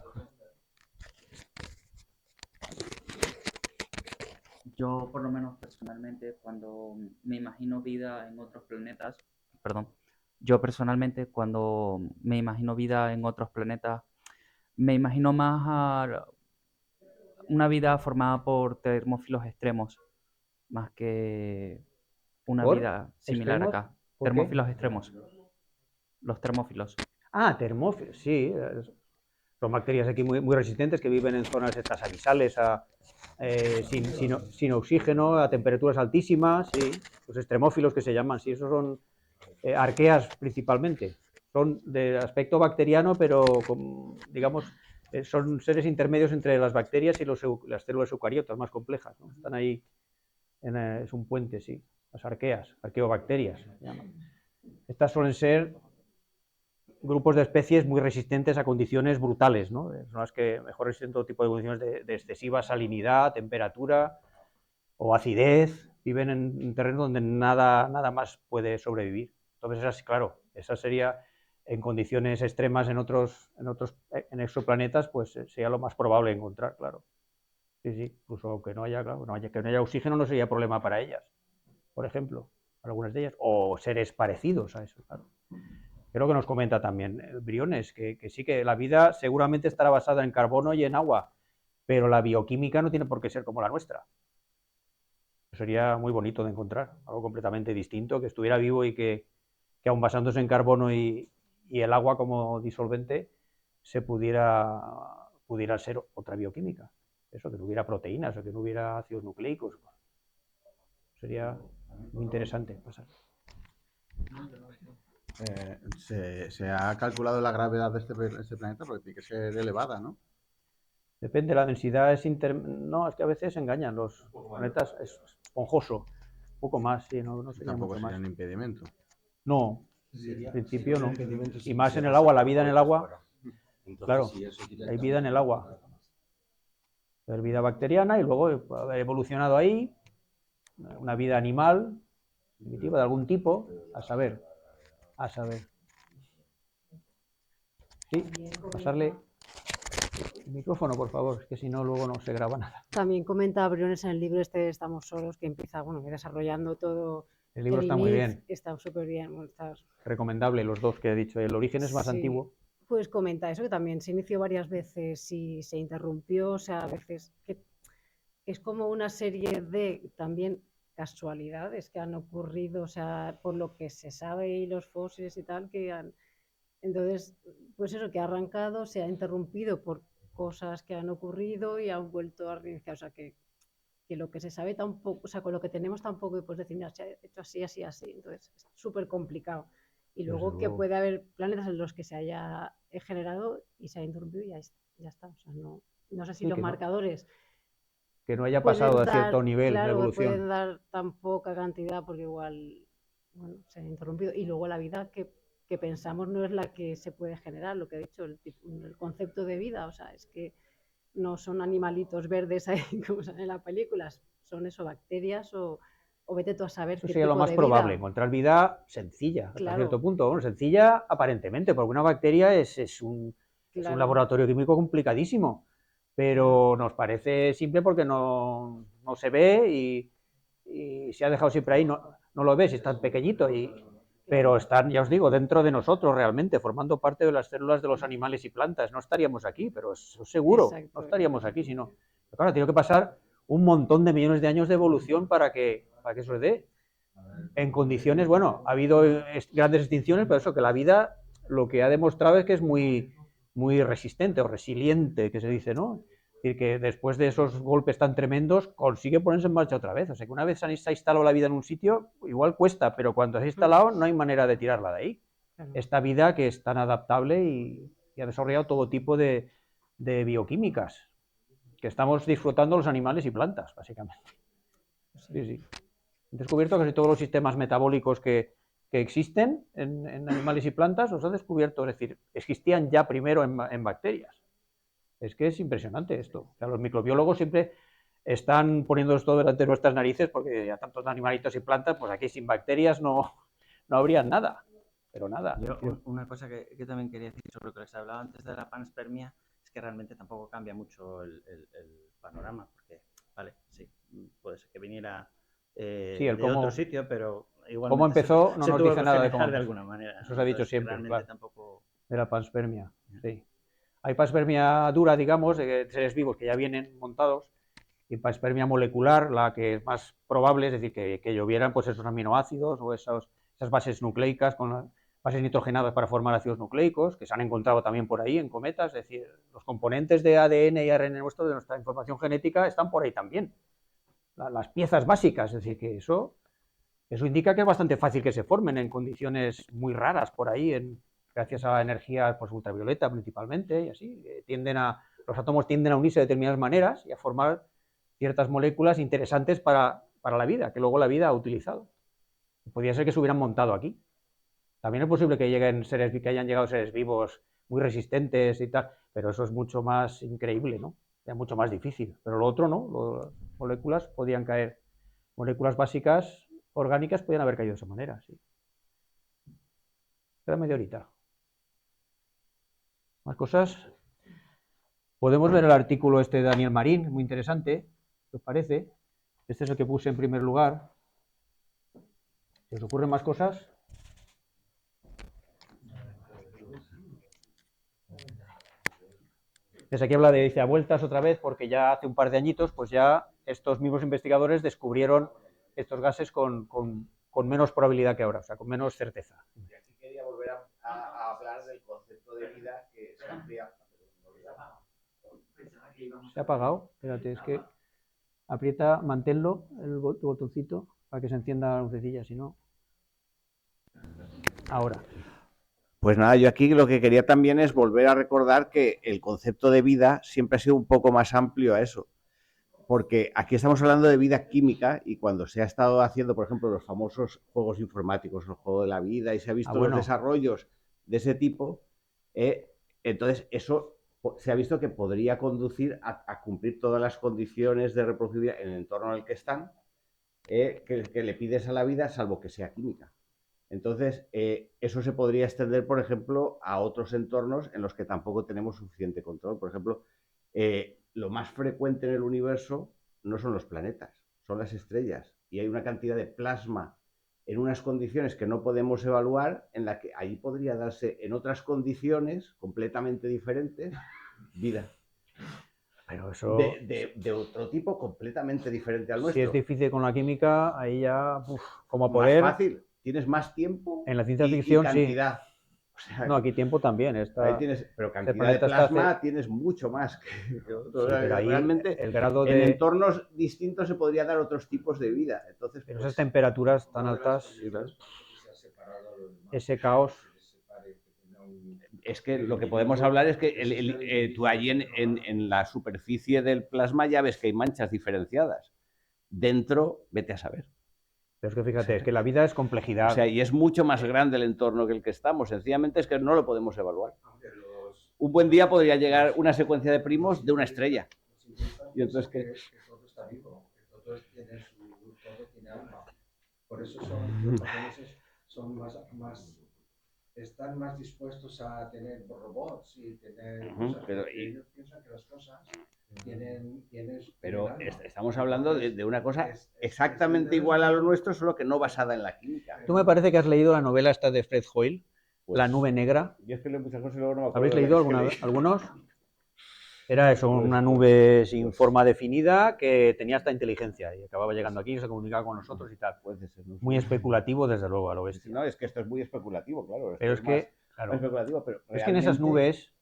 Yo, por lo menos personalmente, cuando me imagino vida en otros planetas, me imagino más una vida formada por termófilos extremos, más que una ¿Por? vida similar ¿Extremos? acá. ¿Por qué? Termófilos extremos. Los termófilos. Ah, termófilos, sí. Son bacterias aquí muy resistentes que viven en zonas estas abisales sin oxígeno, a temperaturas altísimas, sí. Los extremófilos que se llaman, sí, esos son arqueas principalmente. Son de aspecto bacteriano, pero digamos, son seres intermedios entre las bacterias y las células eucariotas más complejas, ¿no? Están ahí, es un puente, sí. las arqueas, arqueobacterias. Se llaman. Estas suelen ser grupos de especies muy resistentes a condiciones brutales, ¿no? Son las que mejor resisten todo tipo de condiciones de excesiva salinidad, temperatura o acidez. Viven en terrenos donde nada más puede sobrevivir. Entonces, esas, claro, esa sería en condiciones extremas en exoplanetas, pues sería lo más probable encontrar, claro. Sí, incluso aunque no haya, claro, que no haya oxígeno no sería problema para ellas, por ejemplo, algunas de ellas, o seres parecidos a eso, claro. Creo que nos comenta también Briones, que sí que la vida seguramente estará basada en carbono y en agua, pero la bioquímica no tiene por qué ser como la nuestra. Sería muy bonito de encontrar, algo completamente distinto, que estuviera vivo y que aun basándose en carbono y el agua como disolvente, se pudiera ser otra bioquímica. Eso, que no hubiera proteínas o que no hubiera ácidos nucleicos. Sería muy interesante pasar. Se ha calculado la gravedad de este planeta porque tiene que ser elevada, ¿no? Depende, la densidad es No, es que a veces engañan los planetas, es esponjoso, un poco más, sí, no sería Tampoco mucho sería más. un impedimento. No, en principio no. Y más en el agua, la vida en el agua, claro, hay vida en el agua. Hay vida bacteriana y luego haber evolucionado ahí, una vida animal, primitiva de algún tipo, a saber. Sí, pasarle el micrófono, por favor, que si no luego no se graba nada. También comenta Briones en el libro este Estamos solos, que empieza, desarrollando todo. El libro está muy bien. Está súper bien. Recomendable los dos que he dicho. El origen es más antiguo. Pues comenta eso, que también se inició varias veces y se interrumpió, o sea, a veces que es como una serie de también casualidades que han ocurrido, o sea, por lo que se sabe y los fósiles y tal, entonces, pues eso, que ha arrancado, se ha interrumpido por cosas que han ocurrido y han vuelto a reiniciar, o sea, que lo que se sabe tampoco, o sea, con lo que tenemos tampoco, pues decir, mira, se ha hecho así, así, así, entonces es súper complicado. Y luego que puede haber planetas en los que se haya generado y se ha interrumpido y ya está, o sea, no sé si los marcadores... Que no haya pasado a cierto nivel de evolución. Pueden dar tan poca cantidad porque igual, se ha interrumpido. Y luego la vida que pensamos no es la que se puede generar, lo que he dicho, el concepto de vida, o sea, es que no son animalitos verdes ahí como salen en las películas, son eso, bacterias o vete tú a saber eso qué sería tipo lo más de probable, vida. encontrar vida sencilla, claro. hasta cierto punto. Bueno, sencilla aparentemente, porque una bacteria es un laboratorio químico complicadísimo, pero nos parece simple porque no se ve y se ha dejado siempre ahí, no lo ves, es tan pequeñito, pero están, ya os digo, dentro de nosotros realmente, formando parte de las células de los animales y plantas. No estaríamos aquí, pero eso seguro, no estaríamos aquí, sino... Pero claro, tiene que pasar un montón de millones de años de evolución para que eso se dé. En condiciones, bueno, ha habido grandes extinciones, pero eso, que la vida lo que ha demostrado es que es muy resistente o resiliente, que se dice, ¿no? Es decir, que después de esos golpes tan tremendos consigue ponerse en marcha otra vez. O sea, que una vez se ha instalado la vida en un sitio, igual cuesta, pero cuando se ha instalado no hay manera de tirarla de ahí. Esta vida que es tan adaptable y ha desarrollado todo tipo de bioquímicas que estamos disfrutando los animales y plantas, básicamente. Sí. Han descubierto casi todos los sistemas metabólicos que existen en animales y plantas, los han descubierto, es decir, existían ya primero en bacterias. Es que es impresionante esto. O sea, los microbiólogos siempre están poniéndonos todo delante de nuestras narices porque ya tantos animalitos y plantas, pues aquí sin bacterias no habría nada, pero nada. Yo, una cosa que también quería decir sobre lo que les hablaba antes de la panspermia es que realmente tampoco cambia mucho el panorama, porque, vale, sí, puede ser que viniera de otro sitio, pero igualmente cómo empezó no nos dice nada de cómo de alguna manera. Eso se ha dicho siempre, claro, tampoco... de la panspermia, sí. Hay panspermia dura, digamos, de seres vivos que ya vienen montados, y panspermia molecular, la que es más probable, es decir, que llovieran pues esos aminoácidos o esas bases nucleicas con las bases nitrogenadas para formar ácidos nucleicos, que se han encontrado también por ahí en cometas, es decir, los componentes de ADN y ARN nuestro, de nuestra información genética, están por ahí también. Las piezas básicas, es decir, que eso indica que es bastante fácil que se formen en condiciones muy raras por ahí, gracias a energía pues, ultravioleta principalmente, y así, los átomos tienden a unirse de determinadas maneras y a formar ciertas moléculas interesantes para la vida, que luego la vida ha utilizado. Podría ser que se hubieran montado aquí. También es posible que que hayan llegado seres vivos muy resistentes y tal, pero eso es mucho más increíble, ¿no? Es mucho más difícil. Pero lo otro no, las moléculas podían caer, moléculas básicas orgánicas podían haber caído de esa manera, sí. Queda media horita. Más cosas. Podemos ver el artículo este de Daniel Marín, muy interesante, ¿qué os parece? Este es el que puse en primer lugar. ¿Se os ocurren más cosas? Desde aquí habla de, dice, a vueltas otra vez, porque ya hace un par de añitos, pues ya estos mismos investigadores descubrieron estos gases con menos probabilidad que ahora, o sea, con menos certeza. Y aquí quería volver a hablar del concepto de vida que se amplía. ¿Se ha apagado? Espérate, es que aprieta, manténlo, tu botoncito, para que se encienda la lucecilla, si no... Ahora. Pues nada, yo aquí lo que quería también es volver a recordar que el concepto de vida siempre ha sido un poco más amplio a eso. Porque aquí estamos hablando de vida química y cuando se ha estado haciendo, por ejemplo, los famosos juegos informáticos, el juego de la vida, y se ha visto los desarrollos de ese tipo, entonces eso se ha visto que podría conducir a cumplir todas las condiciones de reproducibilidad en el entorno en el que están, que le pides a la vida, salvo que sea química. Entonces, eso se podría extender, por ejemplo, a otros entornos en los que tampoco tenemos suficiente control. Por ejemplo, lo más frecuente en el universo no son los planetas, son las estrellas. Y hay una cantidad de plasma en unas condiciones que no podemos evaluar, en la que ahí podría darse, en otras condiciones completamente diferentes, vida. Pero eso... De otro tipo completamente diferente al nuestro. Si es difícil con la química, ahí ya, como poder... Más fácil. Tienes más tiempo en la ciencia ficción, y cantidad. Sí. O sea, no, aquí tiempo también. Ahí tienes, pero cantidad de plasma tienes mucho más que otro. Sí, pero ahí realmente el grado en entornos distintos se podría dar otros tipos de vida. Entonces, pero esas temperaturas tan altas, ese caos... Es que lo que podemos hablar es que tú allí en la superficie del plasma ya ves que hay manchas diferenciadas. Dentro, vete a saber. Pero es que fíjate, es que la vida es complejidad. O sea, y es mucho más grande el entorno que el que estamos. Sencillamente es que no lo podemos evaluar. Un buen día podría llegar una secuencia de primos de una estrella. Y entonces que todo está vivo, que todo tiene alma. Por eso los japoneses son están más dispuestos a tener robots y tener cosas. Pero ellos piensan que las cosas pero estamos hablando de una cosa exactamente igual a lo nuestro, solo que no basada en la química. Tú me parece que has leído la novela esta de Fred Hoyle, pues, La nube negra. Yo es que leo muchas cosas y luego no me acuerdo. ¿Habéis leído algunos? Era eso, una nube sin forma definida que tenía esta inteligencia y acababa llegando aquí y se comunicaba con nosotros y tal. Puede ser, no sé. Muy especulativo, desde luego, a lo bestia. No, es que esto es muy especulativo, claro. Pero es que, claro, especulativo, pero es que en esas nubes...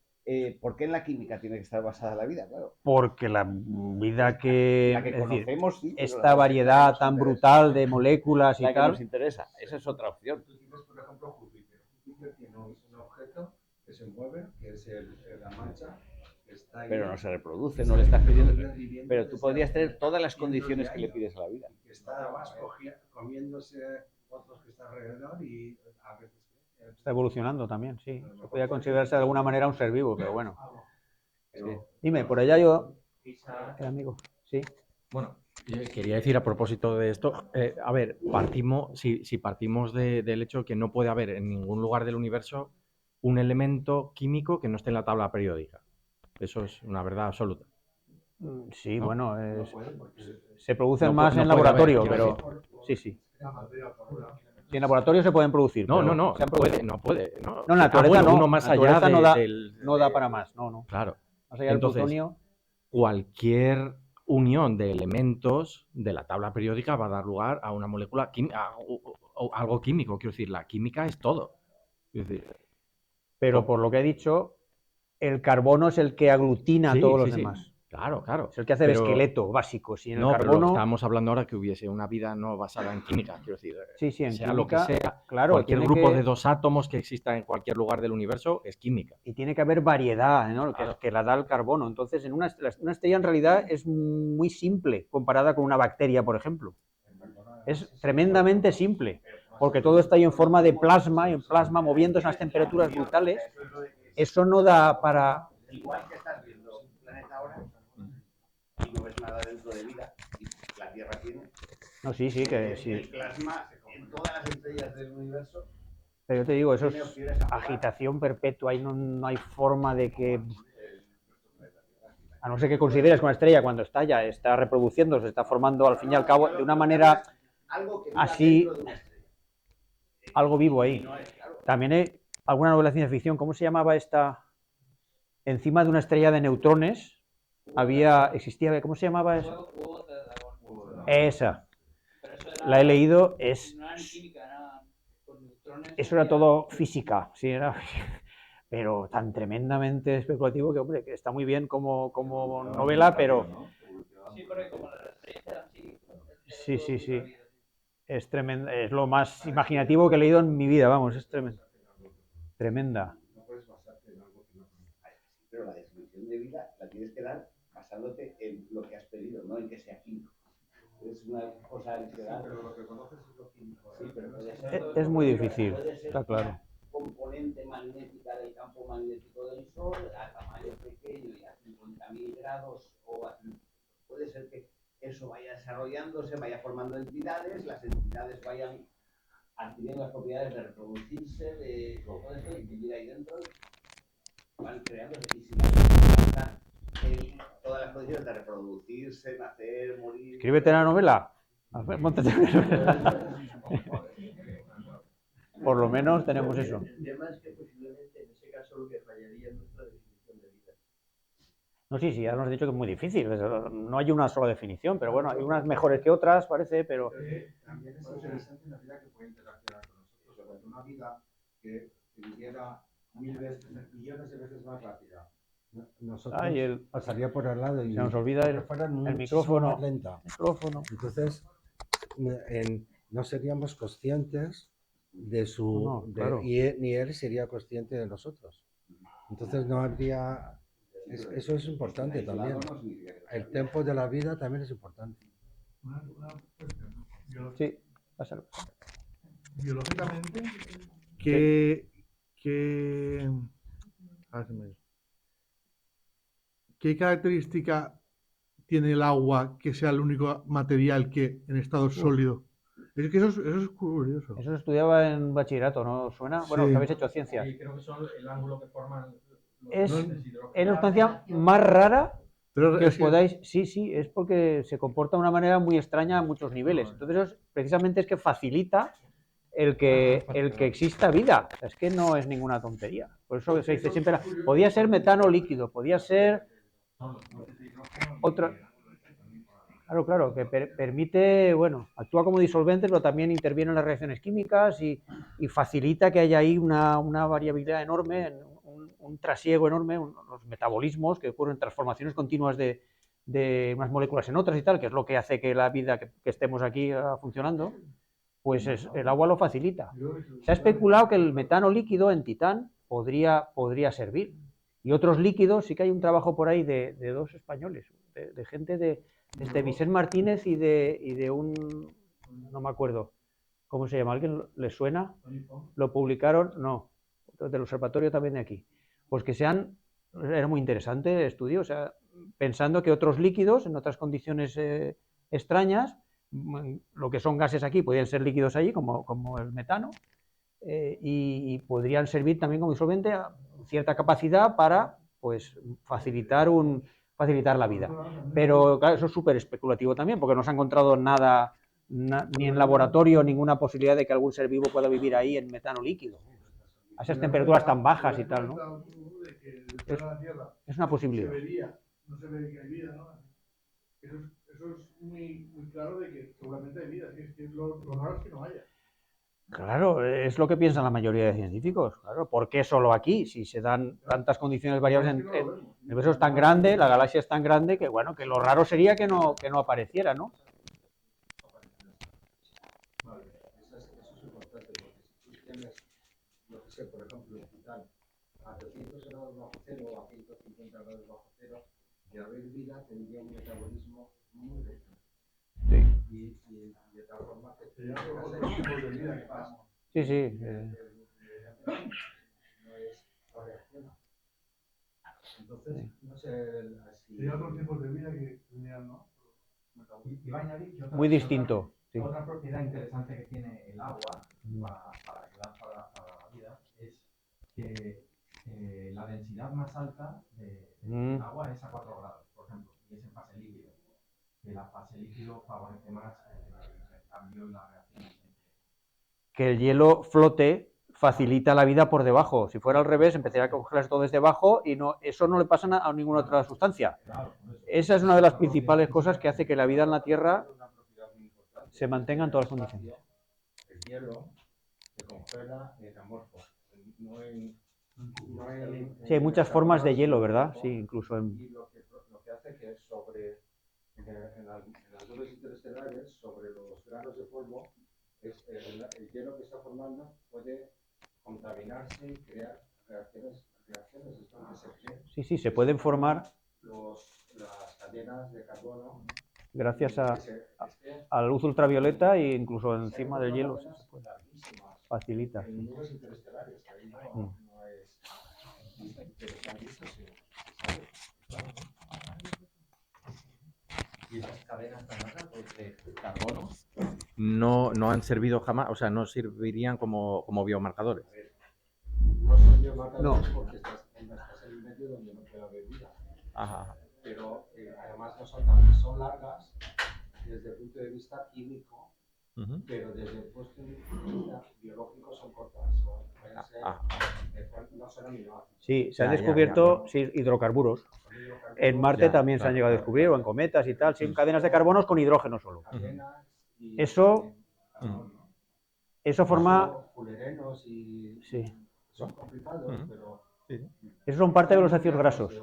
¿Por qué en la química tiene que estar basada la vida? Claro. Porque la vida que, la que conocemos, decir, sí, esta variedad tan brutal de moléculas y la que tal... nos interesa, esa es otra opción. Tú tienes, por ejemplo, Júpiter. Júpiter tiene un objeto que se mueve, que es la mancha, que está ahí. Pero no se reproduce, no le estás pidiendo... Pero tú podrías tener todas las condiciones que le pides a la vida. Que está además comiéndose otros que están alrededor y a veces... Está evolucionando también, sí. Podría considerarse de alguna manera un ser vivo, pero bueno. Sí. Dime, por allá yo... amigo, sí. Bueno, quería decir a propósito de esto, a ver, si partimos del hecho que no puede haber en ningún lugar del universo un elemento químico que no esté en la tabla periódica. Eso es una verdad absoluta. Sí, ¿no? bueno, se producen más en laboratorio, pero... Sí, sí. Si en laboratorio se pueden producir. No pero no puede. No, en la naturaleza no. Uno más allá no da para más, no. Claro. Más allá del plutonio. Cualquier unión de elementos de la tabla periódica va a dar lugar a una molécula química, o algo químico. Quiero decir, la química es todo. Pero por lo que he dicho, el carbono es el que aglutina a todos los demás. Claro, claro. Es el que hace el esqueleto básico. Si en el carbono... pero estábamos hablando ahora que hubiese una vida no basada en química, quiero decir. Sí, en sea química, lo que sea, claro, cualquier grupo de dos átomos que exista en cualquier lugar del universo es química. Y tiene que haber variedad, ¿no? que la da el carbono. Entonces, en una estrella en realidad es muy simple comparada con una bacteria, por ejemplo. Es tremendamente simple. porque todo está ahí en forma de plasma, y en plasma moviéndose a unas temperaturas brutales. Eso no da para... Igual que estás viendo un planeta ahora y no ves nada dentro de vida, y la Tierra tiene... No, sí, que sí. El plasma en todas las estrellas del universo... Pero yo te digo, eso es agitación perpetua, y no hay forma de que... A no ser que consideres que una estrella cuando estalla está reproduciendo, se está formando al fin y al cabo de una manera así, algo vivo ahí. También hay alguna novela de ciencia ficción, ¿cómo se llamaba esta? Encima de una estrella de neutrones existía, ¿cómo se llamaba esa? Esa. La he leído, eso era todo física, sí, pero tan tremendamente especulativo que, hombre, que está muy bien como novela, pero... Sí. Es tremenda, es lo más imaginativo que he leído en mi vida, vamos, es tremenda. Tremenda. No puedes basarte en algo que no conoces. Pero la definición de vida la tienes que dar basándote en lo que has pedido, no en que sea químico. Es una cosa literal. Pero lo que conoces es lo químico. Sí, pero puede ser, Es muy difícil, está claro. Componente magnética del campo magnético del Sol a tamaño pequeño y a 50.000 grados, puede ser que eso vaya desarrollándose, vaya formando entidades, las entidades vayan adquiriendo las propiedades de reproducirse, de todo esto y vivir ahí dentro, van creándose, y si todas las condiciones de reproducirse, nacer, morir... Escríbete la novela. A ver, móntate una novela. Por lo menos tenemos eso. El tema es que posiblemente en ese caso lo que fallaría es nuestra definición de vida. No, sí, ya nos has dicho que es muy difícil. No hay una sola definición, pero bueno, hay unas mejores que otras, parece, pero... También es interesante una vida que puede interaccionar con nosotros, una vida que viviera millones de veces más rápida. Nosotros pasaría por al lado y se nos olvida el micrófono. Más lenta. Entonces, no seríamos conscientes de su... claro. Ni él sería consciente de nosotros. Entonces no habría... Eso es importante también. El tiempo de la vida también es importante. Una cuestión. Sí, pásalo. Biológicamente, ¿qué característica tiene el agua que sea el único material que en estado sólido? Es que eso es curioso. Eso se estudiaba en bachillerato, ¿no suena? Bueno, que habéis hecho ciencias. Sí, creo que son el ángulo que forman... Es una sustancia más rara que os podáis... Sí, es porque se comporta de una manera muy extraña a muchos niveles. Entonces, eso precisamente es que facilita el que exista vida. O sea, es que no es ninguna tontería. Por eso se dice siempre... Podía ser metano líquido, podía ser... Otro... Claro, que permite, bueno, actúa como disolvente, pero también interviene en las reacciones químicas y facilita que haya ahí una variabilidad enorme, un trasiego enorme, los metabolismos que ocurren, transformaciones continuas de unas moléculas en otras y tal, que es lo que hace que la vida que estemos aquí funcionando, pues el agua lo facilita. Se ha especulado que el metano líquido en Titán podría servir. Y otros líquidos, sí que hay un trabajo por ahí de dos españoles, de gente de Vicente Martínez y de un... no me acuerdo cómo se llama, ¿alguien le suena? Lo publicaron, no, del observatorio también de aquí. Pues que era muy interesante el estudio, o sea, pensando que otros líquidos en otras condiciones extrañas, lo que son gases aquí podrían ser líquidos allí, como el metano, y podrían servir también como disolvente a cierta capacidad para, pues, facilitar la vida. Pero claro, eso es súper especulativo también, porque no se ha encontrado nada, ni en laboratorio, ninguna posibilidad de que algún ser vivo pueda vivir ahí en metano líquido, a esas temperaturas tan bajas y tal, ¿no? Es una posibilidad. No se ve que hay vida, ¿no? Eso es muy claro de que seguramente hay vida, es que lo raro es que no haya. Claro, es lo que piensan la mayoría de científicos. Claro, ¿por qué solo aquí? Si se dan tantas condiciones variables, el universo es tan grande, la galaxia es tan grande, que bueno, que lo raro sería que no apareciera, ¿no? Vale, eso es importante, porque si tú tienes, no sé, por ejemplo, en Titán, a 300 grados bajo cero o a 150 grados bajo cero, de haber vida tendría un metabolismo muy lento. Sí. y de tal forma que otros tipos de vida que pasa. Sí, sí. No es no reacciona. Entonces, no sé si... Hay otros tipos de vida que tenían, ¿no? Y va a añadir que Muy distinto. Sí. Otra propiedad interesante que tiene el agua para ayudar para la vida es que la densidad más alta del agua es a 4 grados, por ejemplo, y es en fase líquido. Que la fase líquido favorece más el cambio y la reacción. Que el hielo flote facilita la vida por debajo. Si fuera al revés, empezaría a congelarse todo desde abajo y no, eso no le pasa a ninguna otra sustancia. Esa es una de las principales cosas que hace que la vida en la Tierra se mantenga en todas las condiciones. El hielo se congela en amorfo, no en... Sí, hay muchas formas de hielo, ¿verdad? Sí, incluso en... Y lo que hace que es en las nubes interestelares, sobre los granos de polvo, es el hielo que está formando puede contaminarse y crear reacciones Sí, sí, se pueden formar las cadenas de carbono gracias a la luz ultravioleta e incluso encima del hielo se puede. Facilita. En nubes interestelares, ahí no es... Pero se han visto, sí. Y esas cadenas tan largas de carbono no han servido jamás, o sea, no servirían como biomarcadores. No son biomarcadores porque estás en el medio donde no puede haber vida. Ajá. Pero además son largas desde el punto de vista químico, pero desde el punto de vista biológico son cortas. No son aminoácidos. Sí, se han descubierto hidrocarburos. En Marte también se han llegado a descubrir, o en cometas y tal, sin cadenas de carbonos con hidrógeno solo. Eso forma... Sí. Son complicados, pero... Esos son parte de los ácidos grasos.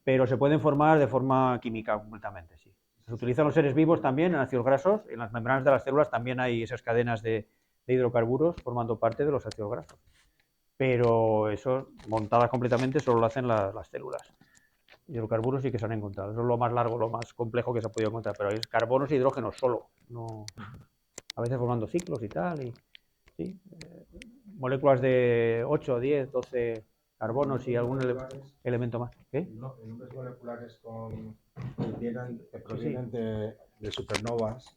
Pero se pueden formar de forma química completamente, sí. Se utilizan los seres vivos también en ácidos grasos. En las membranas de las células también hay esas cadenas de hidrocarburos formando parte de los ácidos grasos. Pero eso, montadas completamente, solo lo hacen las células. Hidrocarburos sí que se han encontrado. Eso es lo más largo, lo más complejo que se ha podido encontrar. Pero es carbonos e hidrógenos solo. No, a veces formando ciclos y tal. Y, sí, moléculas de 8, 10, 12 carbonos y algún elemento más. ¿Qué? En nubes moleculares que provienen de supernovas,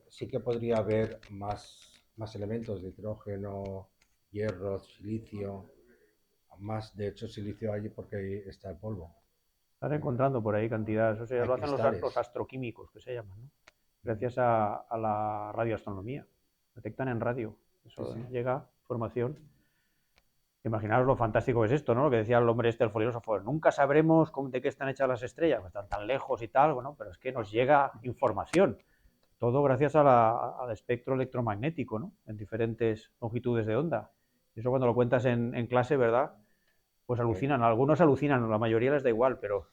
sí que podría haber más elementos de hidrógeno, hierro, silicio. Más, de hecho, silicio hay porque ahí está el polvo. Están encontrando por ahí cantidades. O sea, lo hacen los astroquímicos, que se llaman, ¿no? Gracias a la radioastronomía. Detectan en radio. Eso llega información. Imaginaros lo fantástico que es esto, ¿no? Lo que decía el hombre el filósofo. Nunca sabremos de qué están hechas las estrellas, pues están tan lejos y tal, bueno, pero es que nos llega información. Todo gracias al espectro electromagnético, ¿no? En diferentes longitudes de onda. Eso cuando lo cuentas en clase, ¿verdad? Pues alucinan. Algunos alucinan, la mayoría les da igual, pero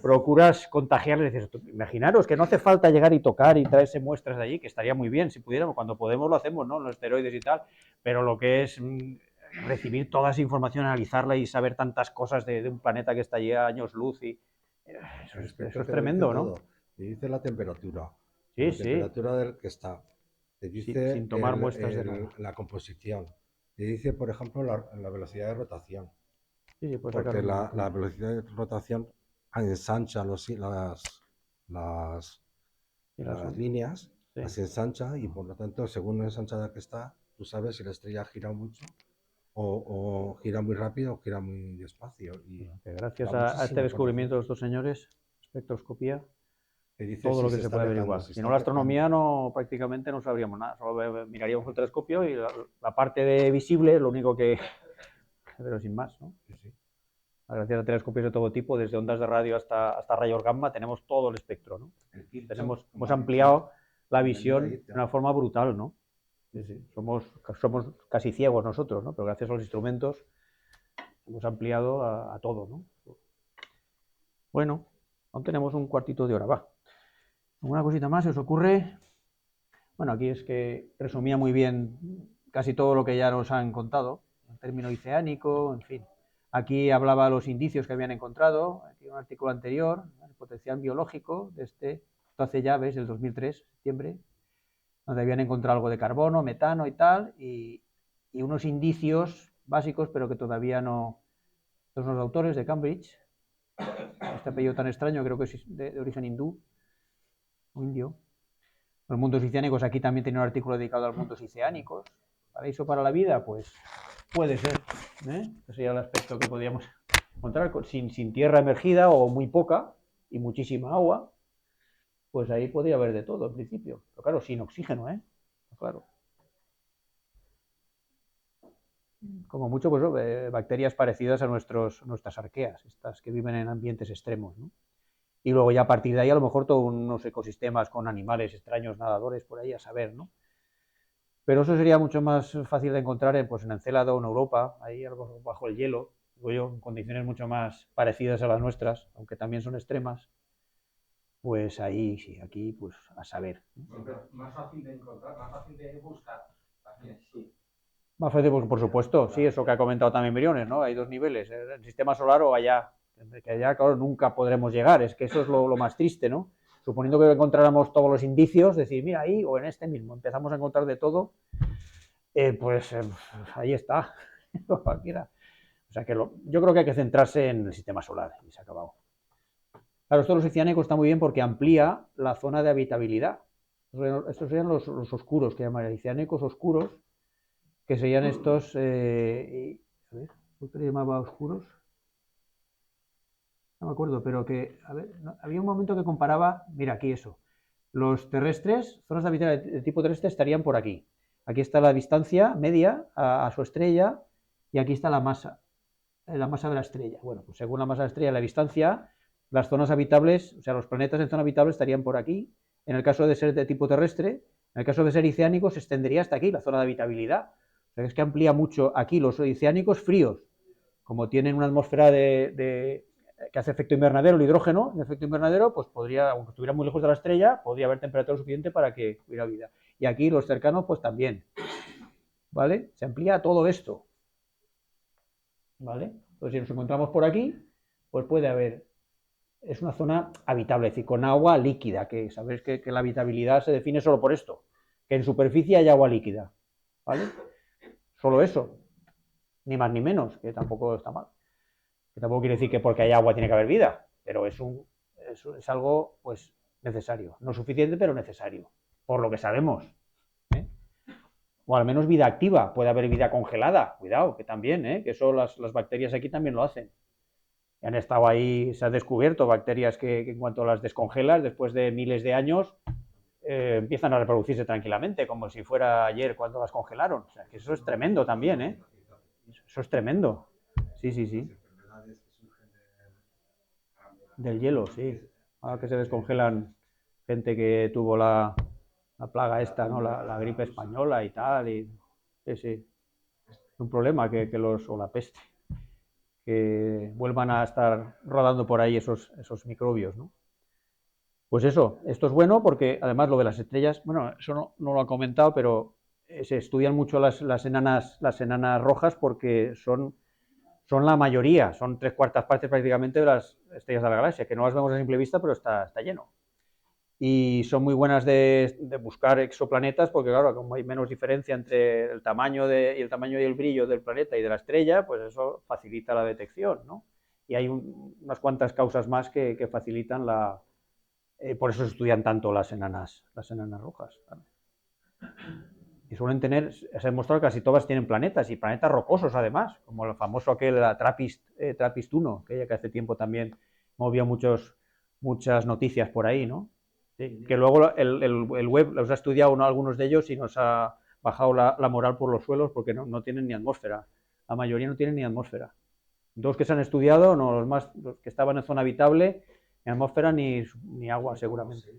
procuras contagiarles. Dices, imaginaros que no hace falta llegar y tocar y traerse muestras de allí, que estaría muy bien si pudiéramos. Cuando podemos lo hacemos, ¿no? Los esteroides y tal. Pero lo que es recibir toda esa información, analizarla y saber tantas cosas de un planeta que está allí a años luz, y eso es tremendo, ¿no? Te dice la temperatura. Sí, la temperatura del que está. Te dice sin tomar muestras de nada. La composición. Te dice, por ejemplo, la velocidad de rotación. Sí, pues porque la velocidad de rotación ensancha las líneas, las ensancha y por lo tanto, según la ensanchada que está, tú sabes si la estrella gira mucho o gira muy rápido o gira muy despacio. Y gracias a este descubrimiento de estos señores, espectroscopía, todo lo que se puede averiguar. Si no, la astronomía prácticamente no sabríamos nada. Solo miraríamos el telescopio y la parte de visible es lo único que... Pero sin más, ¿no? Sí. Gracias a telescopios de todo tipo, desde ondas de radio hasta rayos gamma, tenemos todo el espectro, ¿no? Hemos ampliado la visión de una forma brutal, ¿no? Sí. Somos casi ciegos nosotros, ¿no? Pero gracias a los instrumentos hemos ampliado a todo, ¿no? Bueno, aún tenemos un cuartito de hora, va. ¿Alguna cosita más se os ocurre? Bueno, aquí es que resumía muy bien casi todo lo que ya nos han contado, el término oceánico, en fin. Aquí hablaba de los indicios que habían encontrado, aquí un artículo anterior, el potencial biológico de esto hace ya, ves, el 2003, septiembre, donde habían encontrado algo de carbono, metano y tal, y unos indicios básicos, pero que todavía no... Estos son los autores de Cambridge, este apellido tan extraño, creo que es de origen hindú, o indio. Los mundos oceánicos, aquí también tiene un artículo dedicado a los mundos oceánicos. ¿Paraíso para la vida? Pues puede ser. Ese sería el aspecto que podríamos encontrar. Sin tierra emergida o muy poca y muchísima agua, pues ahí podría haber de todo en principio. Pero claro, sin oxígeno, claro. Como mucho, pues bacterias parecidas a nuestras arqueas, estas que viven en ambientes extremos, ¿no? Y luego ya a partir de ahí a lo mejor todos unos ecosistemas con animales extraños, nadadores por ahí a saber, ¿no? Pero eso sería mucho más fácil de encontrar pues en Encélado, en Europa, ahí algo bajo el hielo, digo yo, en condiciones mucho más parecidas a las nuestras, aunque también son extremas. Pues ahí sí, aquí pues a saber. Más fácil de encontrar, más fácil de buscar. Sí. Más fácil, por supuesto, sí, eso que ha comentado también Briones, ¿no? Hay dos niveles, el sistema solar o allá, que allá, claro, nunca podremos llegar, es que eso es lo más triste, ¿no? Suponiendo que encontráramos todos los indicios, decir, mira, ahí o en este mismo, empezamos a encontrar de todo, pues ahí está, cualquiera. O sea que yo creo que hay que centrarse en el sistema solar y se ha acabado. Claro, esto de los oceánicos está muy bien porque amplía la zona de habitabilidad. Estos serían los oscuros, que llaman oceánicos oscuros, que serían estos, a ver, ¿por qué le llamaba oscuros? No me acuerdo, pero que, a ver, había un momento que comparaba, mira, aquí eso, los terrestres, zonas de habitabilidad de tipo terrestre estarían por aquí. Aquí está la distancia media a su estrella y aquí está la masa de la estrella. Bueno, pues según la masa de la estrella y la distancia, las zonas habitables, o sea, los planetas en zona habitable estarían por aquí. En el caso de ser de tipo terrestre, en el caso de ser oceánico, se extendería hasta aquí, la zona de habitabilidad. O sea, es que amplía mucho aquí los oceánicos fríos, como tienen una atmósfera que hace efecto invernadero, el hidrógeno, en efecto invernadero, pues podría, aunque estuviera muy lejos de la estrella, podría haber temperatura suficiente para que hubiera vida. Y aquí los cercanos, pues también. ¿Vale? Se amplía todo esto. ¿Vale? Entonces, si nos encontramos por aquí, pues puede haber... Es una zona habitable, es decir, con agua líquida, que sabéis que la habitabilidad se define solo por esto, que en superficie hay agua líquida. ¿Vale? Solo eso. Ni más ni menos, que tampoco está mal. Que tampoco quiere decir que porque hay agua tiene que haber vida, pero es algo pues necesario. No suficiente, pero necesario, por lo que sabemos. O al menos vida activa, puede haber vida congelada, cuidado, que también, que eso las bacterias aquí también lo hacen. Han estado ahí, se han descubierto bacterias que en cuanto las descongelas, después de miles de años, empiezan a reproducirse tranquilamente, como si fuera ayer cuando las congelaron. O sea, que eso es tremendo también, Eso es tremendo. Sí, sí, sí. Del hielo, sí. Ahora que se descongelan gente que tuvo la plaga esta, ¿no? La gripe española y tal. Sí, sí. Es un problema o la peste, que vuelvan a estar rodando por ahí esos microbios, ¿no? Pues eso, esto es bueno porque además lo de las estrellas, bueno, eso no lo ha comentado, pero se estudian mucho las enanas rojas porque son la mayoría, son 3/4 partes prácticamente de las estrellas de la galaxia, que no las vemos a simple vista, pero está lleno. Y son muy buenas de buscar exoplanetas porque, claro, como hay menos diferencia entre el tamaño y el brillo del planeta y de la estrella, pues eso facilita la detección, ¿no? Y hay unas cuantas causas más que facilitan por eso se estudian tanto las enanas rojas. Claro. Y suelen tener, se ha demostrado que casi todas tienen planetas, y planetas rocosos además, como el famoso TRAPPIST 1, que hace tiempo también movió muchas noticias por ahí, ¿no? Sí, que luego el web los ha estudiado algunos de ellos y nos ha bajado la moral por los suelos porque no tienen ni atmósfera. La mayoría no tienen ni atmósfera. Dos que se han estudiado, los que estaban en zona habitable, ni atmósfera ni agua seguramente.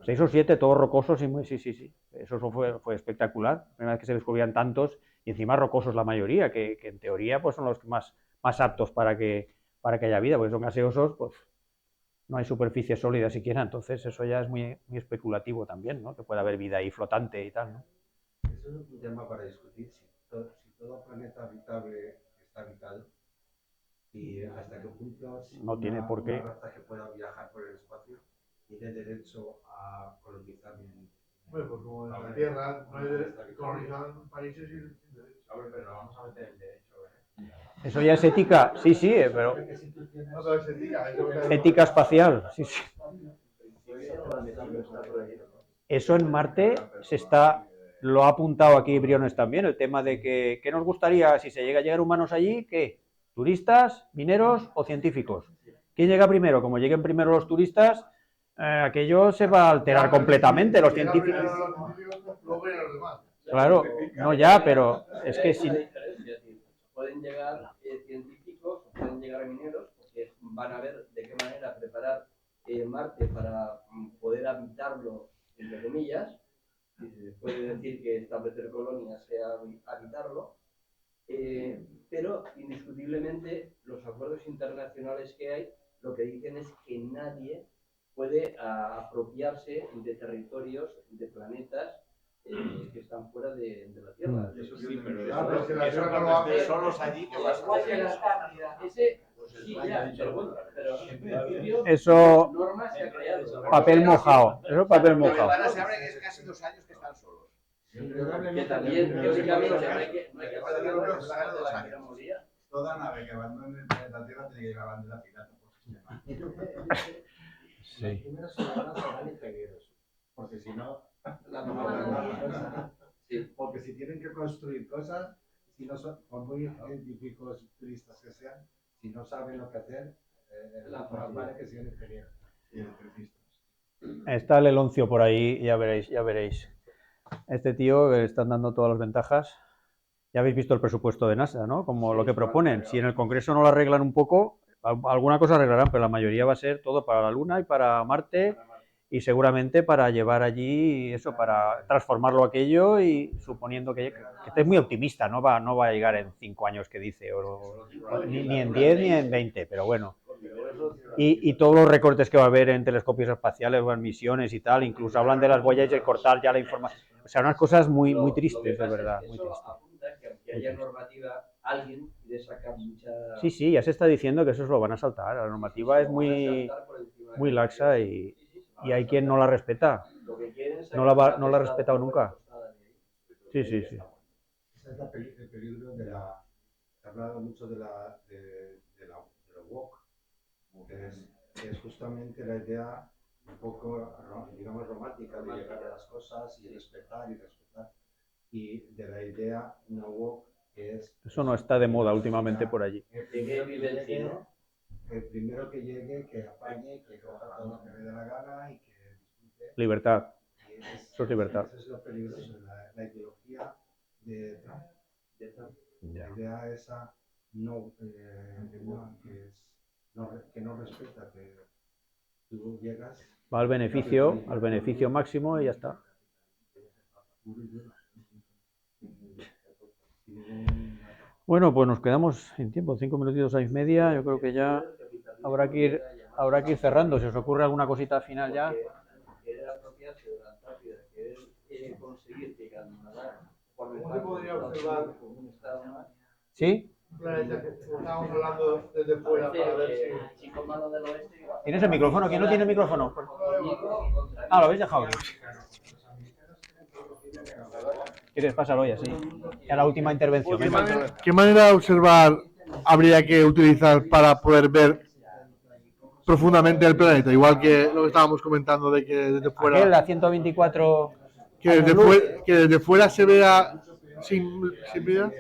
6 o 7, todos rocosos y sí. Eso fue espectacular. La primera vez que se descubrían tantos y encima rocosos la mayoría, que en teoría pues son los más aptos para que haya vida, porque son gaseosos, pues no hay superficie sólida siquiera, entonces eso ya es muy, muy especulativo también, ¿no? Que pueda haber vida ahí flotante y tal, ¿no? Eso es un tema para discutir, si todo planeta habitable está habitado, Y hasta qué punto No tiene por qué. una raza que pueda viajar por el espacio tiene derecho a colonizar un... Bueno, pues como en la Tierra no hay derecho a colonizar países sin derecho. Pero vamos a meter el derecho. Eso ya es ética, sí, sí, pero No, pero es ética, es lo que- ética espacial, sí, sí. Eso en Marte lo ha apuntado aquí Briones también, el tema de que ¿qué nos gustaría si se llega a llegar humanos allí? ¿Qué? ¿Turistas, mineros o científicos? ¿Quién llega primero? Como lleguen primero los turistas, aquello se va a alterar completamente, los científicos. Luego vienen los demás. Claro, no ya, pero es que si... Pueden llegar científicos, pueden llegar mineros, porque van a ver de qué manera preparar Marte para poder habitarlo, entre comillas. Puede decir que establecer colonias sea habitarlo, pero indiscutiblemente los acuerdos internacionales que hay lo que dicen es que nadie puede apropiarse de territorios, de planetas que están fuera de la Tierra. Eso sí, pero Claro, eso, pero si la eso Tierra cuando no va a estés hacer- solos allí, que vas a hacer? Ese, sí, ya, pero bueno, pero en principio, Eso, normas se ha creado. papel mojado, eso es papel mojado. Ahora se abren, es casi 2 años que están solos. Que también, teóricamente, no hay que hacer de la piramoría. Toda nave que abandone el planeta Tierra tiene que llevar bandera pirata por sistema. Sí. Primero se van ingenieros, porque si no... Sí. Porque si tienen que construir cosas, si no son, por muy científicos turistas que sean, si no saben lo que hacer, más vale que sean ingenieros y electricistas. Está el Eloncio por ahí, ya veréis, ya veréis. Este tío le están dando todas las ventajas. Ya habéis visto el presupuesto de NASA, ¿no? Como lo que proponen. Si en el Congreso no lo arreglan un poco, alguna cosa arreglarán, pero la mayoría va a ser todo para la Luna y para Marte y seguramente para llevar allí eso, para transformarlo aquello y suponiendo que este es muy optimista, no va a llegar en 5 años que dice, ni en 10 ni en 20, pero bueno. Y todos los recortes que va a haber en telescopios espaciales o en misiones y tal, incluso hablan de las huellas y de cortar ya la información. O sea, unas cosas muy tristes, de verdad, muy tristes. Que haya normativa, alguien quiere sacar mucha... Sí, sí, ya se está diciendo que eso se lo van a saltar. La normativa es muy laxa y hay quien no la respeta. No la ha respetado nunca. Sí, sí, sí. Ese es el peligro de la... Se ha hablado mucho de la woke, que es justamente la idea un poco, digamos, romántica de llegar a las cosas y respetar. Y de la idea no woke, que es... Eso no está de moda últimamente por allí. El primero que llegue, que apañe, que coja todo lo que le dé la gana y que disfrute. Libertad. Eso es libertad. Eso es lo peligroso, la ideología de Trump. La idea esa que no respeta, que tú llegas... Va al beneficio máximo y ya está. Bueno, pues nos quedamos en tiempo, 5 minutitos, 6:30. Yo creo que ya habrá que ir cerrando. Si os ocurre alguna cosita final ya. Querer apropiarse de la Antártida, querer conseguir que Canadá forme ¿Cómo se podría observar un estado más? ¿Sí? Planeta que estábamos hablando desde fuera para ver si... Chico malo del oeste. ¿Tienes el micrófono? ¿Quién no tiene el micrófono? Ah, lo habéis dejado. ¿Quieres pasarlo hoy así? Ya la última intervención. ¿Qué manera de observar habría que utilizar para poder ver profundamente el planeta? Igual que lo que estábamos comentando de que desde fuera... La 124... Que desde fuera se vea sin vida.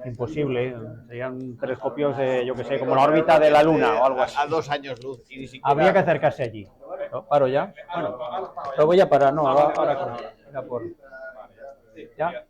Imposible. Serían telescopios, yo que sé, como la órbita de la Luna o algo así. A 2 años luz. Y ni siquiera... Habría que acercarse allí. ¿No? ¿Paro ya? Bueno, lo voy a parar. No, ahora era por... ¿Ya?